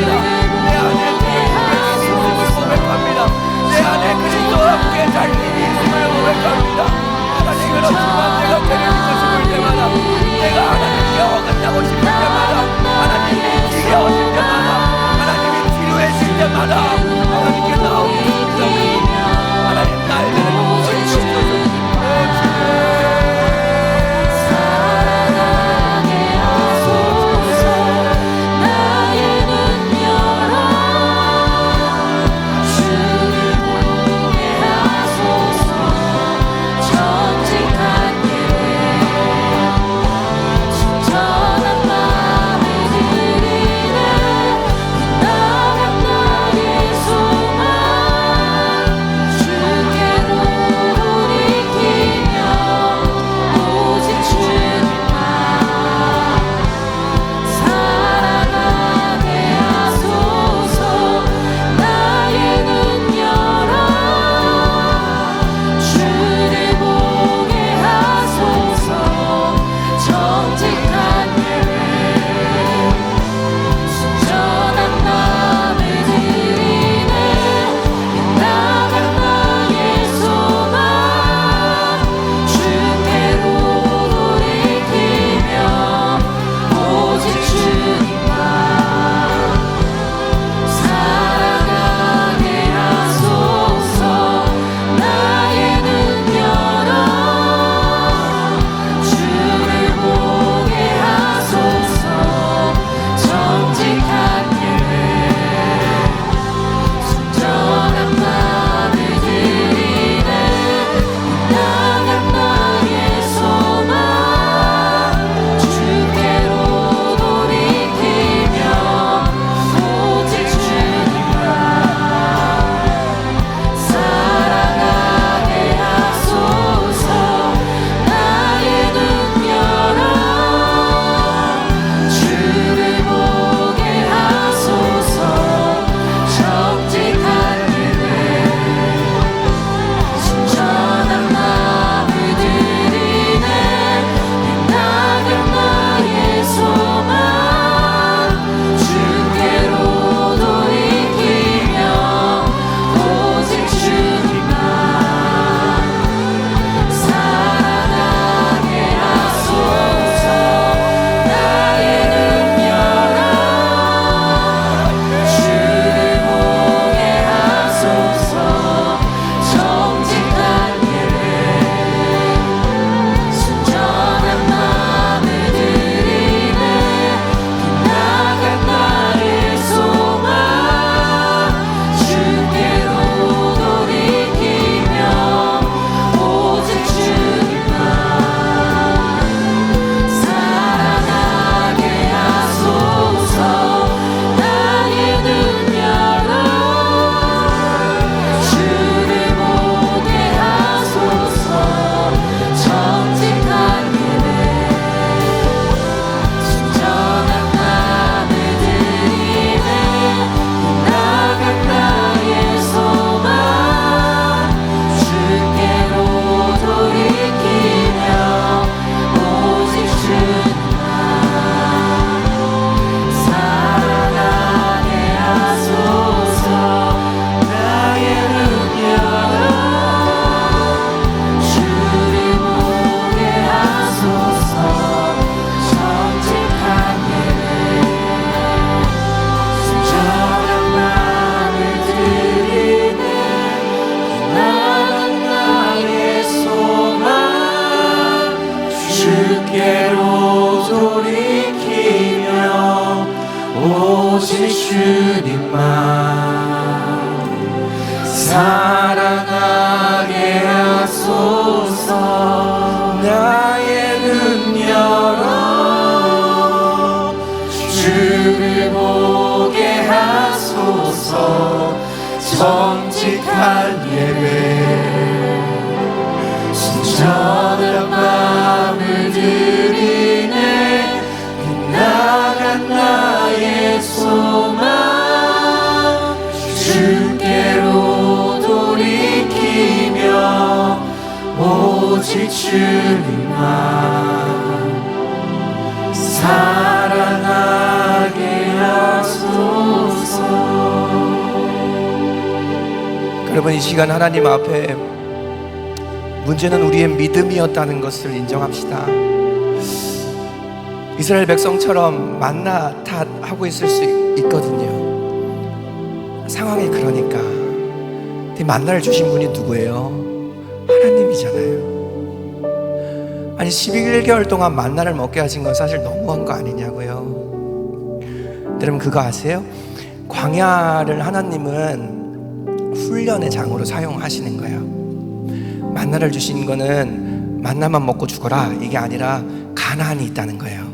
고백합니다. 내 안에 그리스도의 힘이 있음을 고백합니다. 내 안에 그리스도와 함께 달림이 있음을 고백합니다. 하나님 그렇지만 내가 죄를 짓고 싶을 때마다, 내가 하나님께 어긋나고 싶을 때마다, 하나님이 지겨우실 때마다, 하나님이 지루해질 때마다 하나님께 나오겠습니다. 하나님 나의 죄를 용서해 사랑하게 하소서. 나의 눈 열어 주를 보게 하소서. 정직한 예배 순전한 마음을 드리네. 나간 나의 소망 주께로 돌이키며 오직 주님만 사랑하게 하소서. 나의 눈 열어 주를 보게 하소서. 정직한 예배 순전한 마음을 드리네. 나간 나의 소망 주께로 돌이키며 오직 주님만 사랑하게 하소서. 나의 눈 열어 주를 보게 하소서. 정직한 예배 순전한 마음을 드리네. 나간 나의 소망 주께로 돌이키며 오직 주님만 사랑하게 하소서. 나의 눈 열어 주를 보게 하소서. 정직한 예배 순전한 마음을 드리네. 나간 나의 소망 주께로 돌이키며 오직 주님만 사랑하게 하소서. 나의 눈 열어 주를 보게 하소서. 정직한 예배 순전한 마음을 드리네. 나간 나의 소망 주께로 돌이키며 오직 주님만 사랑하게 하소서. 나의 눈 열어 주를 보게 하소서. 정직한 예배 순전한 마음을 드리네. 나간 나의 소망 주께로 돌이키며 오직 주님만 사랑하게 하소서. 나의 눈 열어 주를 보게 하소서. 정직한 예배 순전한 마음을 드리네. 나간 나의 소망 주께로 돌이키며 오직 주님만 사랑하게 하소서. 나의 눈 열어 주를 보게 하소서. 정직한 예배 순전한 마음을 드리네. 나간 나의 소망 주께로 돌이키며 오직 주님만 사랑하게 하소서. 여러분, 이 시간 하나님 앞에 문제는 우리의 믿음이었다는 것을 인정합시다. 이스라엘 백성처럼 만나 탓하고 있을 수 있거든요. 상황이 그러니까. 이 만나를 주신 분이 누구예요? 하나님이잖아요. 아니 11개월 동안 만나를 먹게 하신 건 사실 너무한 거 아니냐고요. 여러분, 그거 아세요? 광야를 하나님은 훈련의 장으로 사용하시는 거예요. 만나를 주신 거는 만나만 먹고 죽어라 이게 아니라 가나안이 있다는 거예요.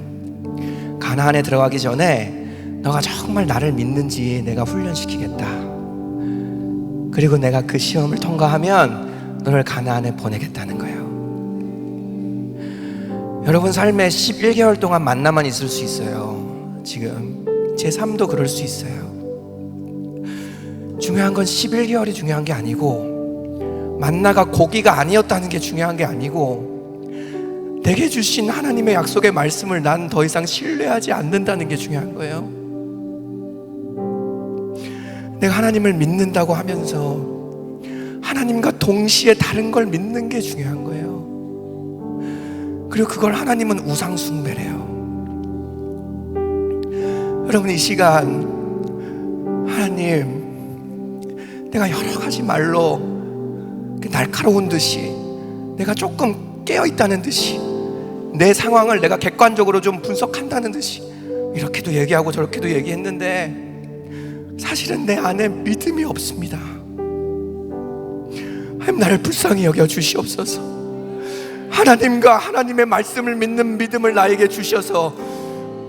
가나안에 들어가기 전에 너가 정말 나를 믿는지 내가 훈련시키겠다. 그리고 내가 그 시험을 통과하면 너를 가나안에 보내겠다는 거예요. 여러분 삶에 11개월 동안 만나만 있을 수 있어요. 지금 제 삶도 그럴 수 있어요. 중요한 건 11개월이 중요한 게 아니고, 만나가 고기가 아니었다는 게 중요한 게 아니고, 내게 주신 하나님의 약속의 말씀을 난 더 이상 신뢰하지 않는다는 게 중요한 거예요. 내가 하나님을 믿는다고 하면서 하나님과 동시에 다른 걸 믿는 게 중요한 거예요. 그리고 그걸 하나님은 우상 숭배래요. 여러분, 이 시간 하나님, 내가 여러 가지 말로 날카로운 듯이, 내가 조금 깨어있다는 듯이, 내 상황을 내가 객관적으로 좀 분석한다는 듯이 이렇게도 얘기하고 저렇게도 얘기했는데 사실은 내 안에 믿음이 없습니다. 하나님, 나를 불쌍히 여겨 주시옵소서. 하나님과 하나님의 말씀을 믿는 믿음을 나에게 주셔서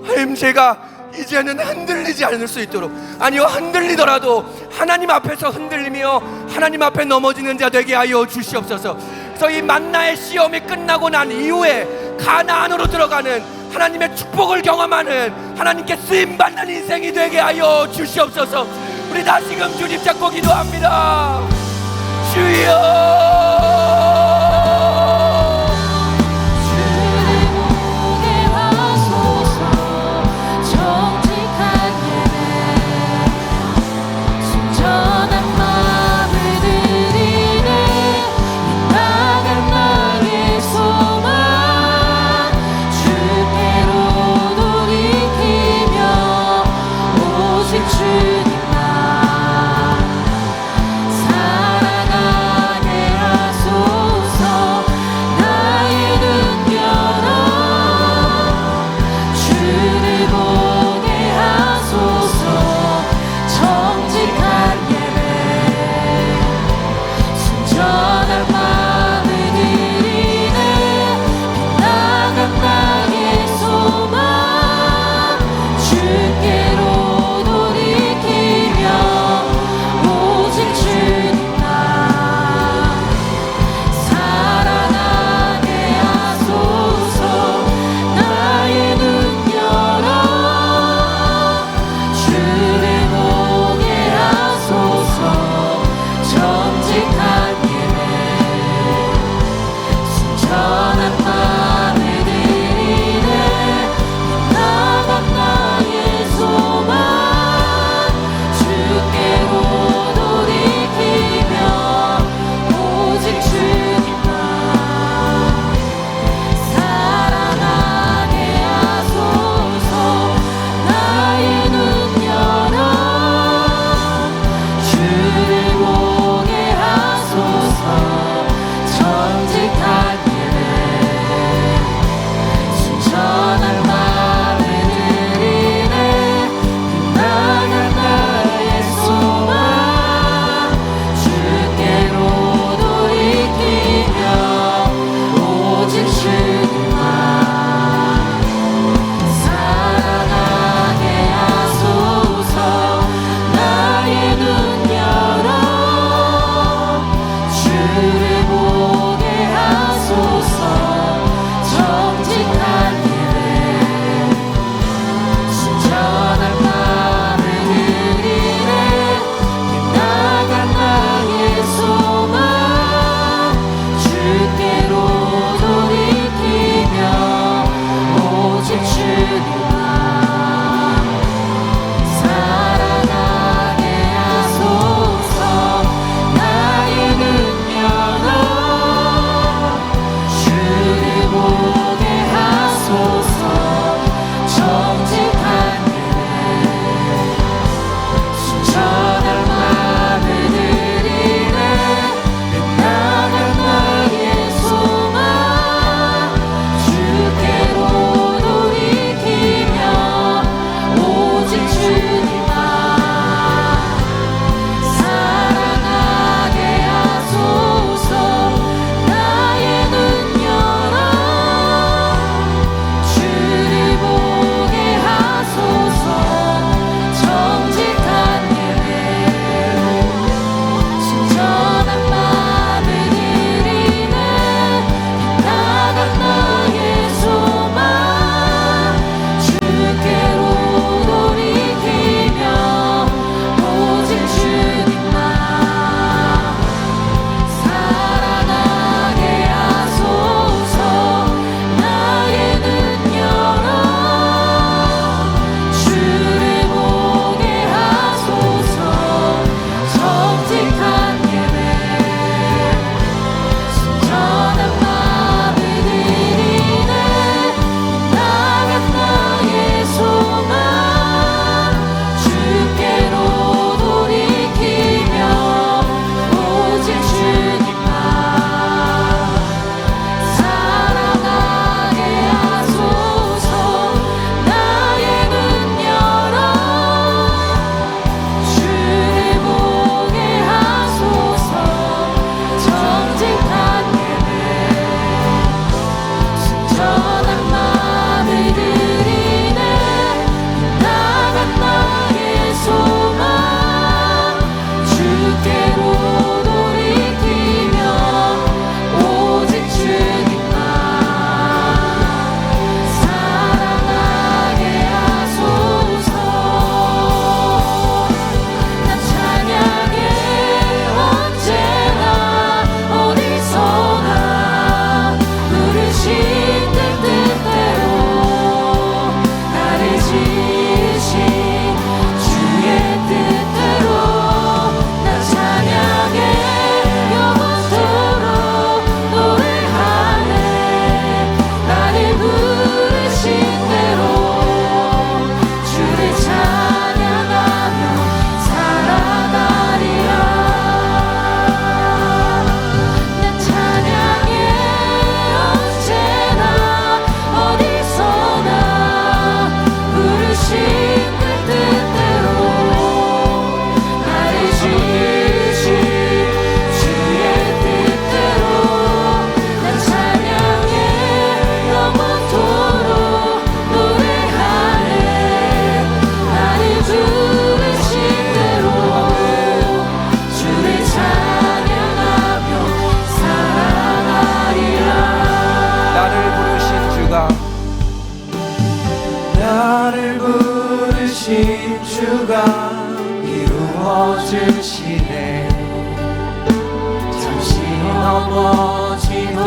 하나님, 제가 이제는 흔들리지 않을 수 있도록, 아니요 흔들리더라도 하나님 앞에서 흔들리며 하나님 앞에 넘어지는 자 되게 하여 주시옵소서. 그래서 이 만나의 시험이 끝나고 난 이후에 가나안으로 들어가는 하나님의 축복을 경험하는, 하나님께 쓰임받는 인생이 되게 하여 주시옵소서. 우리 다시금 주님 잡고 기도합니다. 주여, 이루어주시네. 잠시 넘어지더라도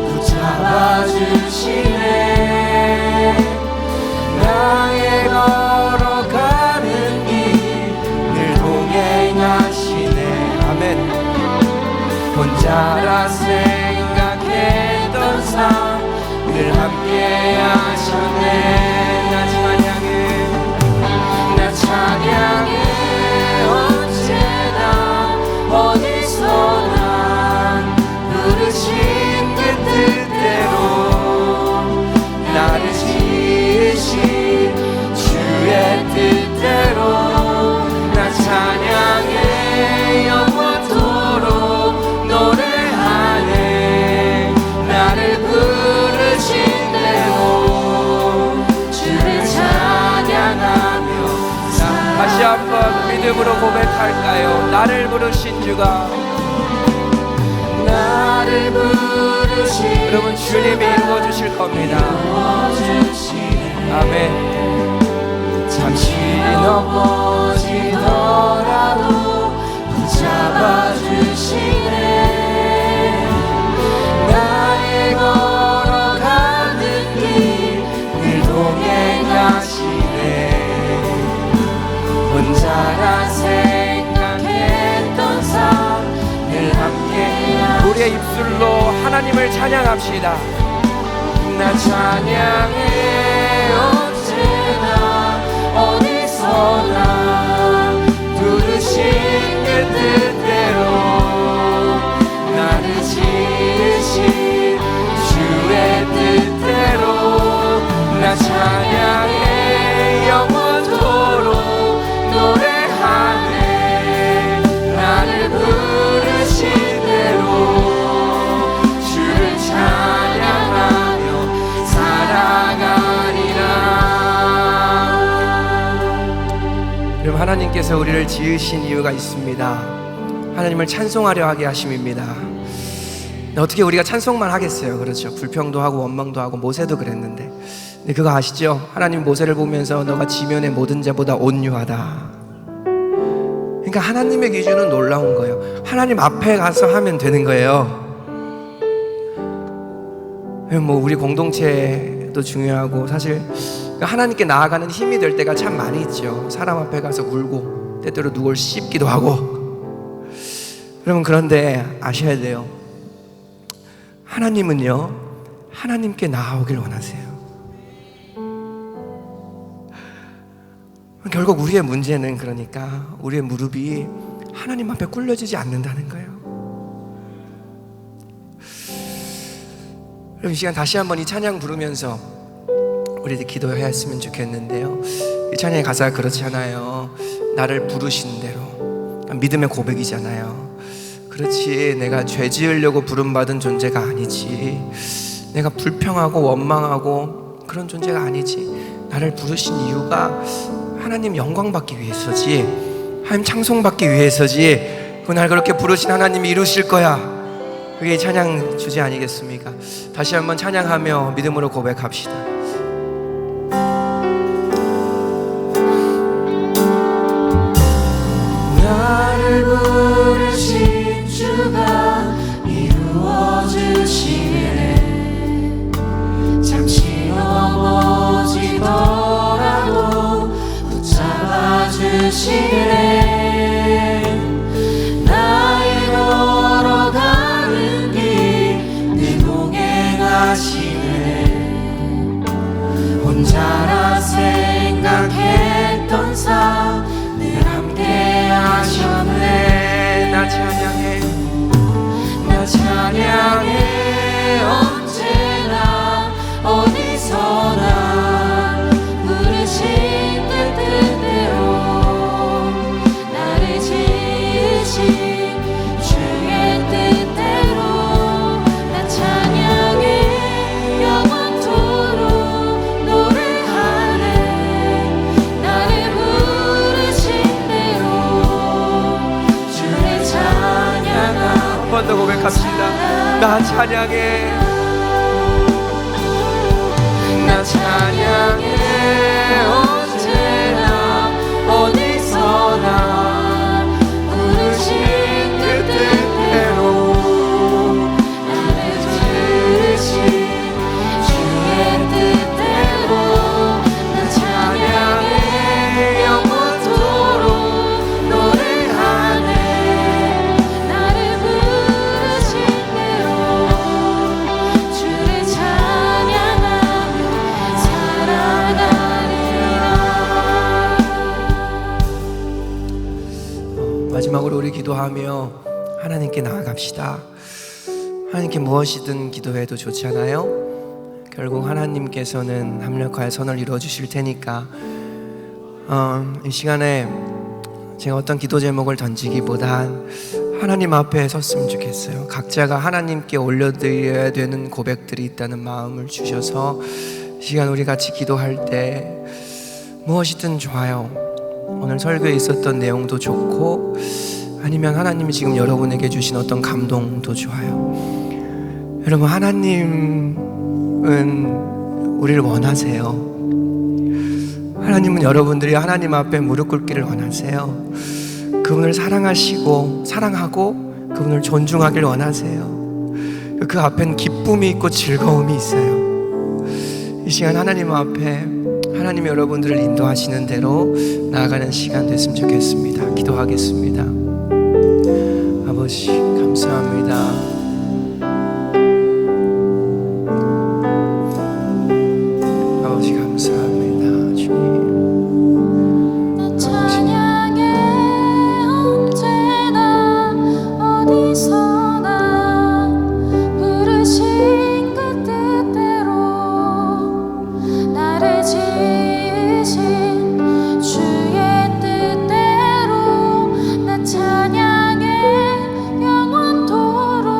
붙잡아주시네. 나의 걸어가는 길 늘 동행하시네. 아멘. 혼자라 생각했던 삶 늘 함께 하셨네. 나 찬양해, 나 찬양해. 언제나 어디서나 부르신 그 뜻대로 나를 지으신 주의 뜻대로 나 찬양해. 영원토록 노래하네. 나를 부르신 대로 주를 찬양하며 다시 한번 믿음으로 고백할까요? 나를 부르신 주가, 나를 부르신 여러분 주님이 이루어주실 겁니다. 아멘. 잠시 넘어지더라도 붙잡아주시네. 나의 걸어가는 길 늘 동행하시네. 혼자라 생각했던 삶 늘 함께 우리의 입술로 하나님을 찬양합시다. 나 찬양해. 언제나 어디서나 부르신 그 뜻대로 나를 지으신 주의 뜻대로 나 찬양해. 영원토록 노래하네. 나를 부르신 대로 주를 찬양하며 살아가리라. 여러분, 하나님께서 우리를 지으신 이유가 있습니다. 하나님을 찬송하려 하게 하심입니다. 어떻게 우리가 찬송만 하겠어요? 그렇죠. 불평도 하고 원망도 하고 모세도 그랬는데. 근데 그거 아시죠? 하나님 모세를 보면서 너가 지면의 모든 자보다 온유하다. 그러니까 하나님의 기준은 놀라운 거예요. 하나님 앞에 가서 하면 되는 거예요. 뭐 우리 공동체도 중요하고 사실 하나님께 나아가는 힘이 될 때가 참 많이 있죠. 사람 앞에 가서 울고 때때로 누굴 씹기도 하고. 여러분, 그런데 아셔야 돼요. 하나님은요, 하나님께 나아오길 원하세요. 결국 우리의 문제는 그러니까 우리의 무릎이 하나님 앞에 꿇려지지 않는다는 거예요. 그럼 이 시간 다시 한번 이 찬양 부르면서 우리들 기도해야 했으면 좋겠는데요. 이 찬양의 가사가 그렇잖아요. 나를 부르신 대로. 믿음의 고백이잖아요. 그렇지, 내가 죄 지으려고 부름받은 존재가 아니지. 내가 불평하고 원망하고 그런 존재가 아니지. 나를 부르신 이유가 하나님 영광 받기 위해서지, 하나님 찬송 받기 위해서지. 날 그렇게 부르신 하나님이 이루실 거야. 그게 이 찬양 주제 아니겠습니까? 다시 한번 찬양하며 믿음으로 고백합시다. 나를 부르신 주가 이루어주시네. 잠시 넘어지더라도 붙잡아주시네. 나의 걸어가는 길 늘 동행하시네. 혼자라 생각했던 삶 늘 함께 하셨네. 나 찬양해, 나 찬양해. 언제나 어디서나 부르신 그 뜻대로 나를 지으신 주의 뜻대로 나 찬양해. 영원토록 노래하네. 나를 부르신 대로 주의 찬양하. 한 번 더 고백합시다. 나 찬양해, 나 찬양해. 언제나 어디서나 마지막으로 우리 기도하며 하나님께 나아갑시다. 하나님께 무엇이든 기도해도 좋잖아요. 결국 하나님께서는 합력하여 선을 이루어 주실 테니까 이 시간에 제가 어떤 기도 제목을 던지기보단 하나님 앞에 섰으면 좋겠어요. 각자가 하나님께 올려드려야 되는 고백들이 있다는 마음을 주셔서 이 시간 우리 같이 기도할 때 무엇이든 좋아요. 오늘 설교에 있었던 내용도 좋고 아니면 하나님이 지금 여러분에게 주신 어떤 감동도 좋아요. 여러분, 하나님은 우리를 원하세요. 하나님은 여러분들이 하나님 앞에 무릎 꿇기를 원하세요. 그분을 사랑하시고 사랑하고 그분을 존중하길 원하세요. 그 앞엔 기쁨이 있고 즐거움이 있어요. 이 시간 하나님 앞에 하나님이 여러분들을 인도하시는 대로 나아가는 시간 됐으면 좋겠습니다. 기도하겠습니다. 아버지 감사합니다. 아버지 감사합니다. 주님. 내 찬양에 언제나 어디서나 부르신 그 뜻대로 나를 지으신 주의 뜻대로 나 찬양에 영원토록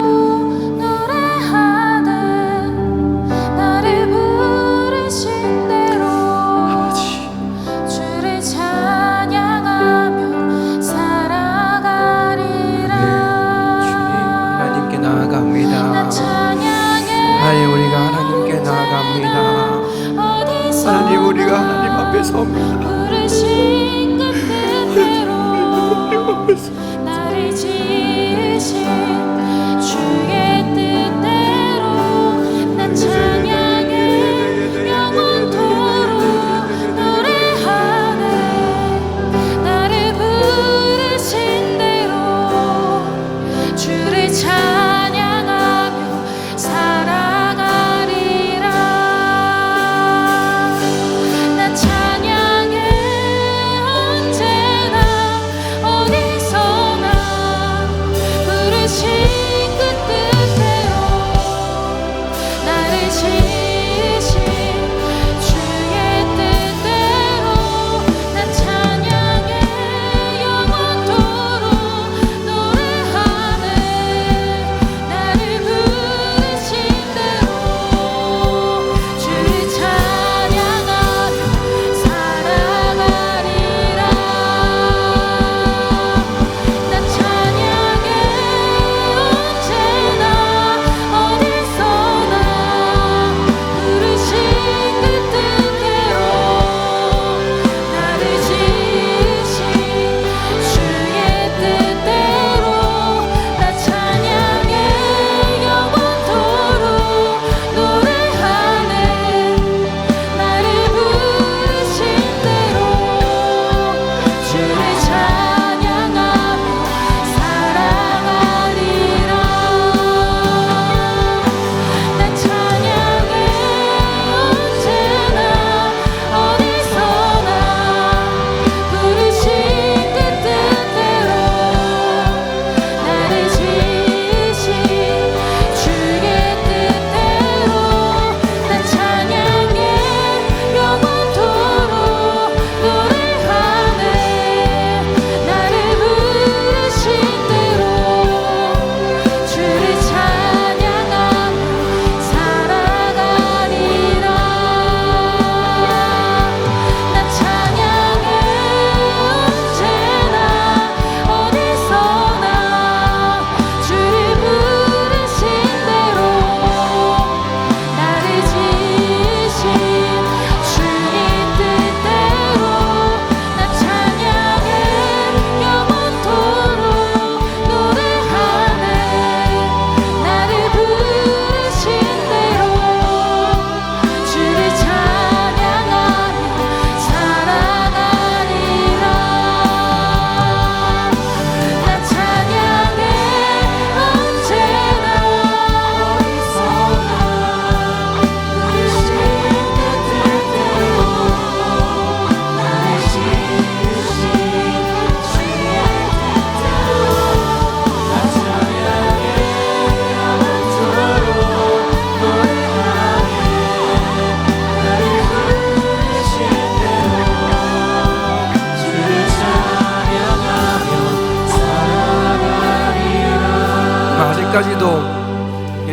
아직까지도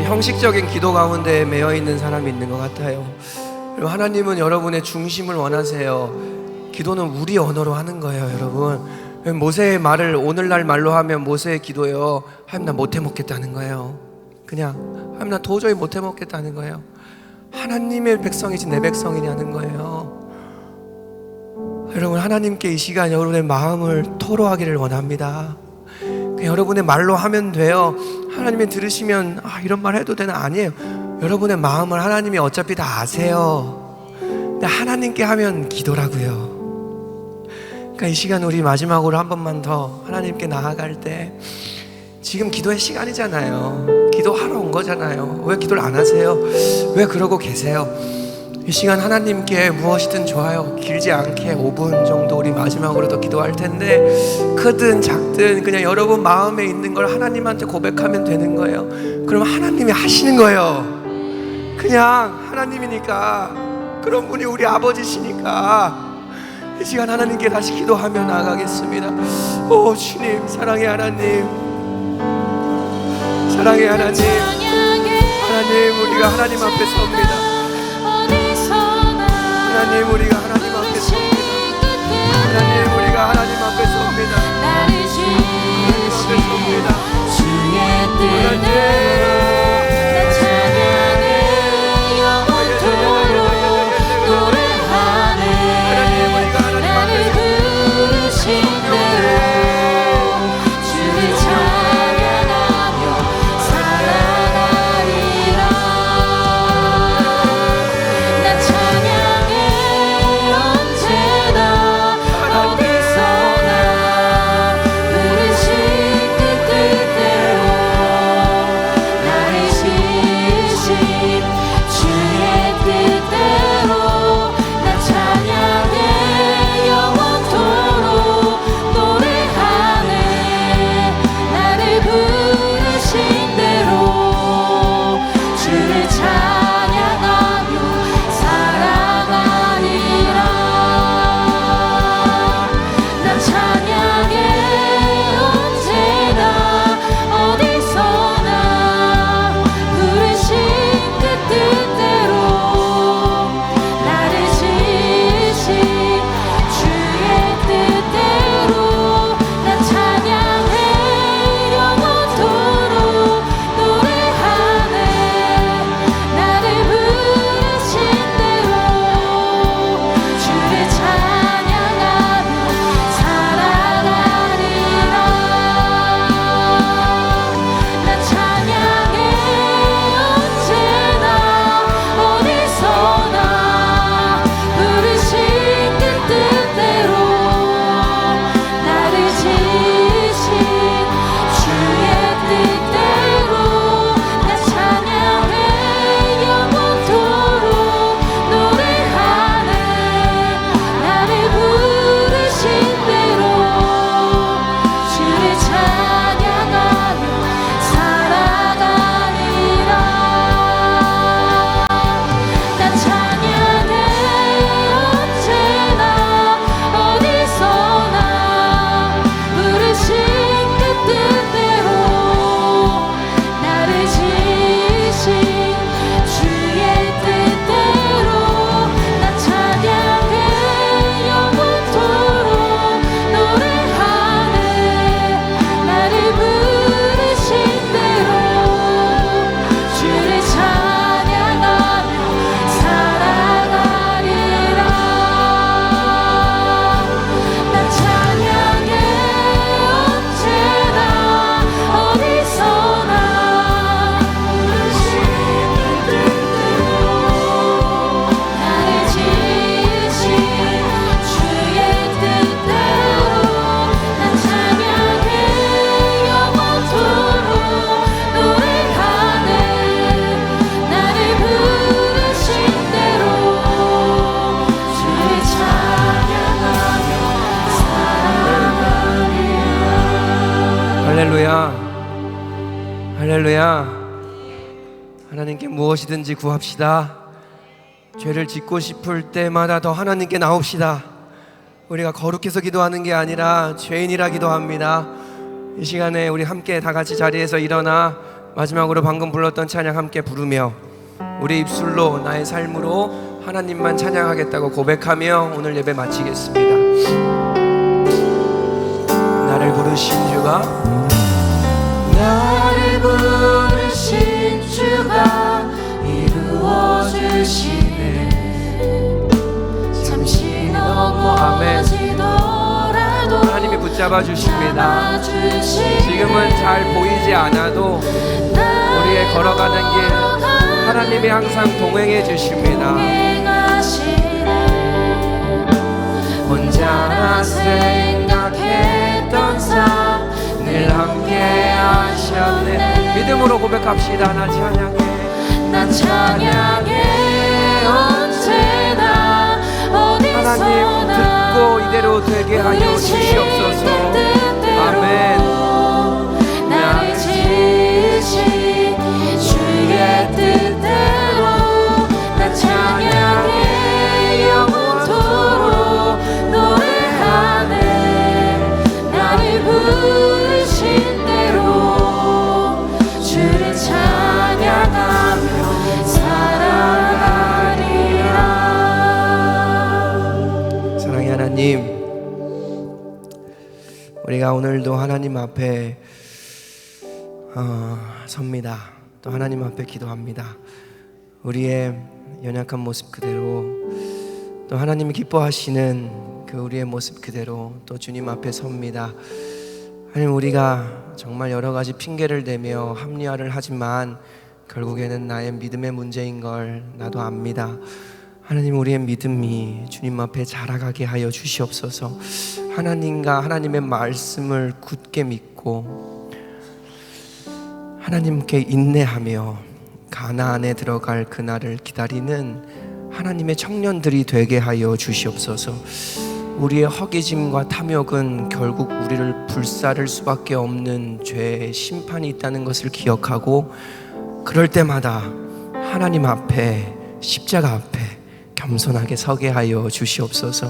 형식적인 기도 가운데 매여 있는 사람이 있는 것 같아요. 그리고 하나님은 여러분의 중심을 원하세요. 기도는 우리 언어로 하는 거예요, 여러분. 모세의 말을 오늘날 말로 하면 모세의 기도요, 하나님 나 못해 먹겠다는 거예요. 그냥 하나님 나 도저히 못해 먹겠다는 거예요. 하나님의 백성이지 내 백성이냐는 거예요. 여러분, 하나님께 이 시간 여러분의 마음을 토로하기를 원합니다. 여러분의 말로 하면 돼요. 하나님이 들으시면 이런 말 해도 되나? 아니에요. 여러분의 마음을 하나님이 어차피 다 아세요. 근데 하나님께 하면 기도라고요. 그러니까 이 시간 우리 마지막으로 한 번만 더 하나님께 나아갈 때, 지금 기도의 시간이잖아요. 기도하러 온 거잖아요. 왜 기도를 안 하세요? 왜 그러고 계세요? 이 시간 하나님께 무엇이든 좋아요. 길지 않게 5분 정도 우리 마지막으로 더 기도할 텐데, 크든 작든 그냥 여러분 마음에 있는 걸 하나님한테 고백하면 되는 거예요. 그럼 하나님이 하시는 거예요. 그냥 하나님이니까, 그런 분이 우리 아버지시니까 이 시간 하나님께 다시 기도하며 나가겠습니다. 오 주님, 사랑의 하나님, 사랑의 하나님, 하나님 우리가 하나님 앞에 섭니다. 하나님 우리가 하나님 앞에 섭니다. 하나님 우리가 하나님 앞에 섭니다. 나를 지으신 주의 뜻대로 나 찬양해 영원토록 노래하네. 나를 부르신 대로 주를 찬양하며 살아가리라. 나 찬양해 언제나 어디서나 부르신 그 뜻대로 나를 지으신 주의 뜻대로 나 찬양해 영원토록 노래하네. 나를 부르신 대로 주를 찬양하며 살아가리라. 난 찬양해 언제나 어디서나 부르신 그 뜻대로 나를 지으신 주의 뜻대로 난 찬양해 영원토록 노래하네. 나를 부르신 대로 주를 찬양하며 살아가리라. 난 찬양해 언제나 어디서나 부르신 그 뜻대로 나를 지으신 주의 뜻대로 나 찬양해 영원토록 노래하네. 나를 부르신 대로 주를 찬양하며 살아가리라. 난 찬양해 언제나 어디서나 부르신 그 뜻대로 나를 지으신 주의 뜻대로 나 찬양해 영원토록 노래하네. 나를 부르신 대로 주를 찬양하며 살아가리라. 난 찬양해 언제나 어디서나 부르신 뜻대로 나를 지으신 주의 뜻대로 난 찬양해 영원토록 노래하네. 나를 부르신 대로 주를 찬양하며 살아가리라. 할렐루야, 할렐루야. 하나님께 무엇이든지 구합시다. 죄를 짓고 싶을 때마다 더 하나님께 나옵시다. 우리가 거룩해서 기도하는 게 아니라 죄인이라 기도합니다. 이 시간에 우리 함께 다 같이 자리에서 일어나 마지막으로 방금 불렀던 찬양 함께 부르며 우리 입술로 나의 삶으로 하나님만 찬양하겠다고 고백하며 오늘 예배 마치겠습니다. 나를 부르신 주가 나를 부르신 주가 이루어 주시네. 잠시 넘어지더라도 하나님이 붙잡아 주십니다. 지금은 잘 보이지 않아도 우리의 걸어가는 길 하나님이 항상 동행해 주십니다. 혼자라 생각했던 삶 늘 함께 하셨네. 믿음으로 고백합시다. 나 찬양해 언제나 어디서나 하나님 듣고 이대로 되게 하여 주시옵소서. 아멘. 나를 지으신 주의 뜻대로 나 찬양해 영원토록 노래하네. 나를 부르신 대로 주를 찬양하며 살아가리라. 사랑의 하나님, 우리가 오늘도 하나님 앞에 섭니다. 또 하나님 앞에 기도합니다. 우리의 연약한 모습 그대로 또 하나님이 기뻐하시는 그 우리의 모습 그대로 또 주님 앞에 섭니다. 하나님, 우리가 정말 여러 가지 핑계를 대며 합리화를 하지만 결국에는 나의 믿음의 문제인 걸 나도 압니다. 하나님, 우리의 믿음이 주님 앞에 자라가게 하여 주시옵소서. 하나님과 하나님의 말씀을 굳게 믿고 하나님께 인내하며 가나안에 들어갈 그날을 기다리는 하나님의 청년들이 되게 하여 주시옵소서. 우리의 허기짐과 탐욕은 결국 우리를 불사를 수밖에 없는 죄의 심판이 있다는 것을 기억하고 그럴 때마다 하나님 앞에 십자가 앞에 겸손하게 서게 하여 주시옵소서.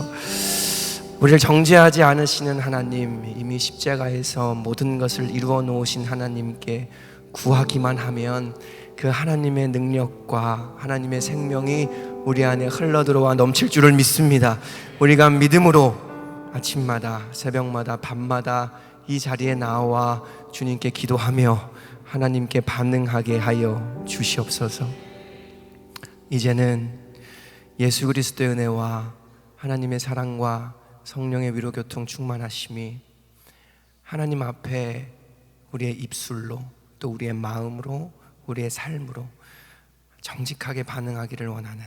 우리를 정죄하지 않으시는 하나님, 이미 십자가에서 모든 것을 이루어 놓으신 하나님께 구하기만 하면 그 하나님의 능력과 하나님의 생명이 우리 안에 흘러들어와 넘칠 줄을 믿습니다. 우리가 믿음으로 아침마다 새벽마다 밤마다 이 자리에 나와 주님께 기도하며 하나님께 반응하게 하여 주시옵소서. 이제는 예수 그리스도의 은혜와 하나님의 사랑과 성령의 위로교통 충만하심이 하나님 앞에 우리의 입술로 또 우리의 마음으로 우리의 삶으로 정직하게 반응하기를 원하는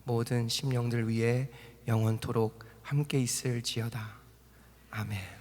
모든 심령들 위해 영원토록 함께 있을지어다. 아멘.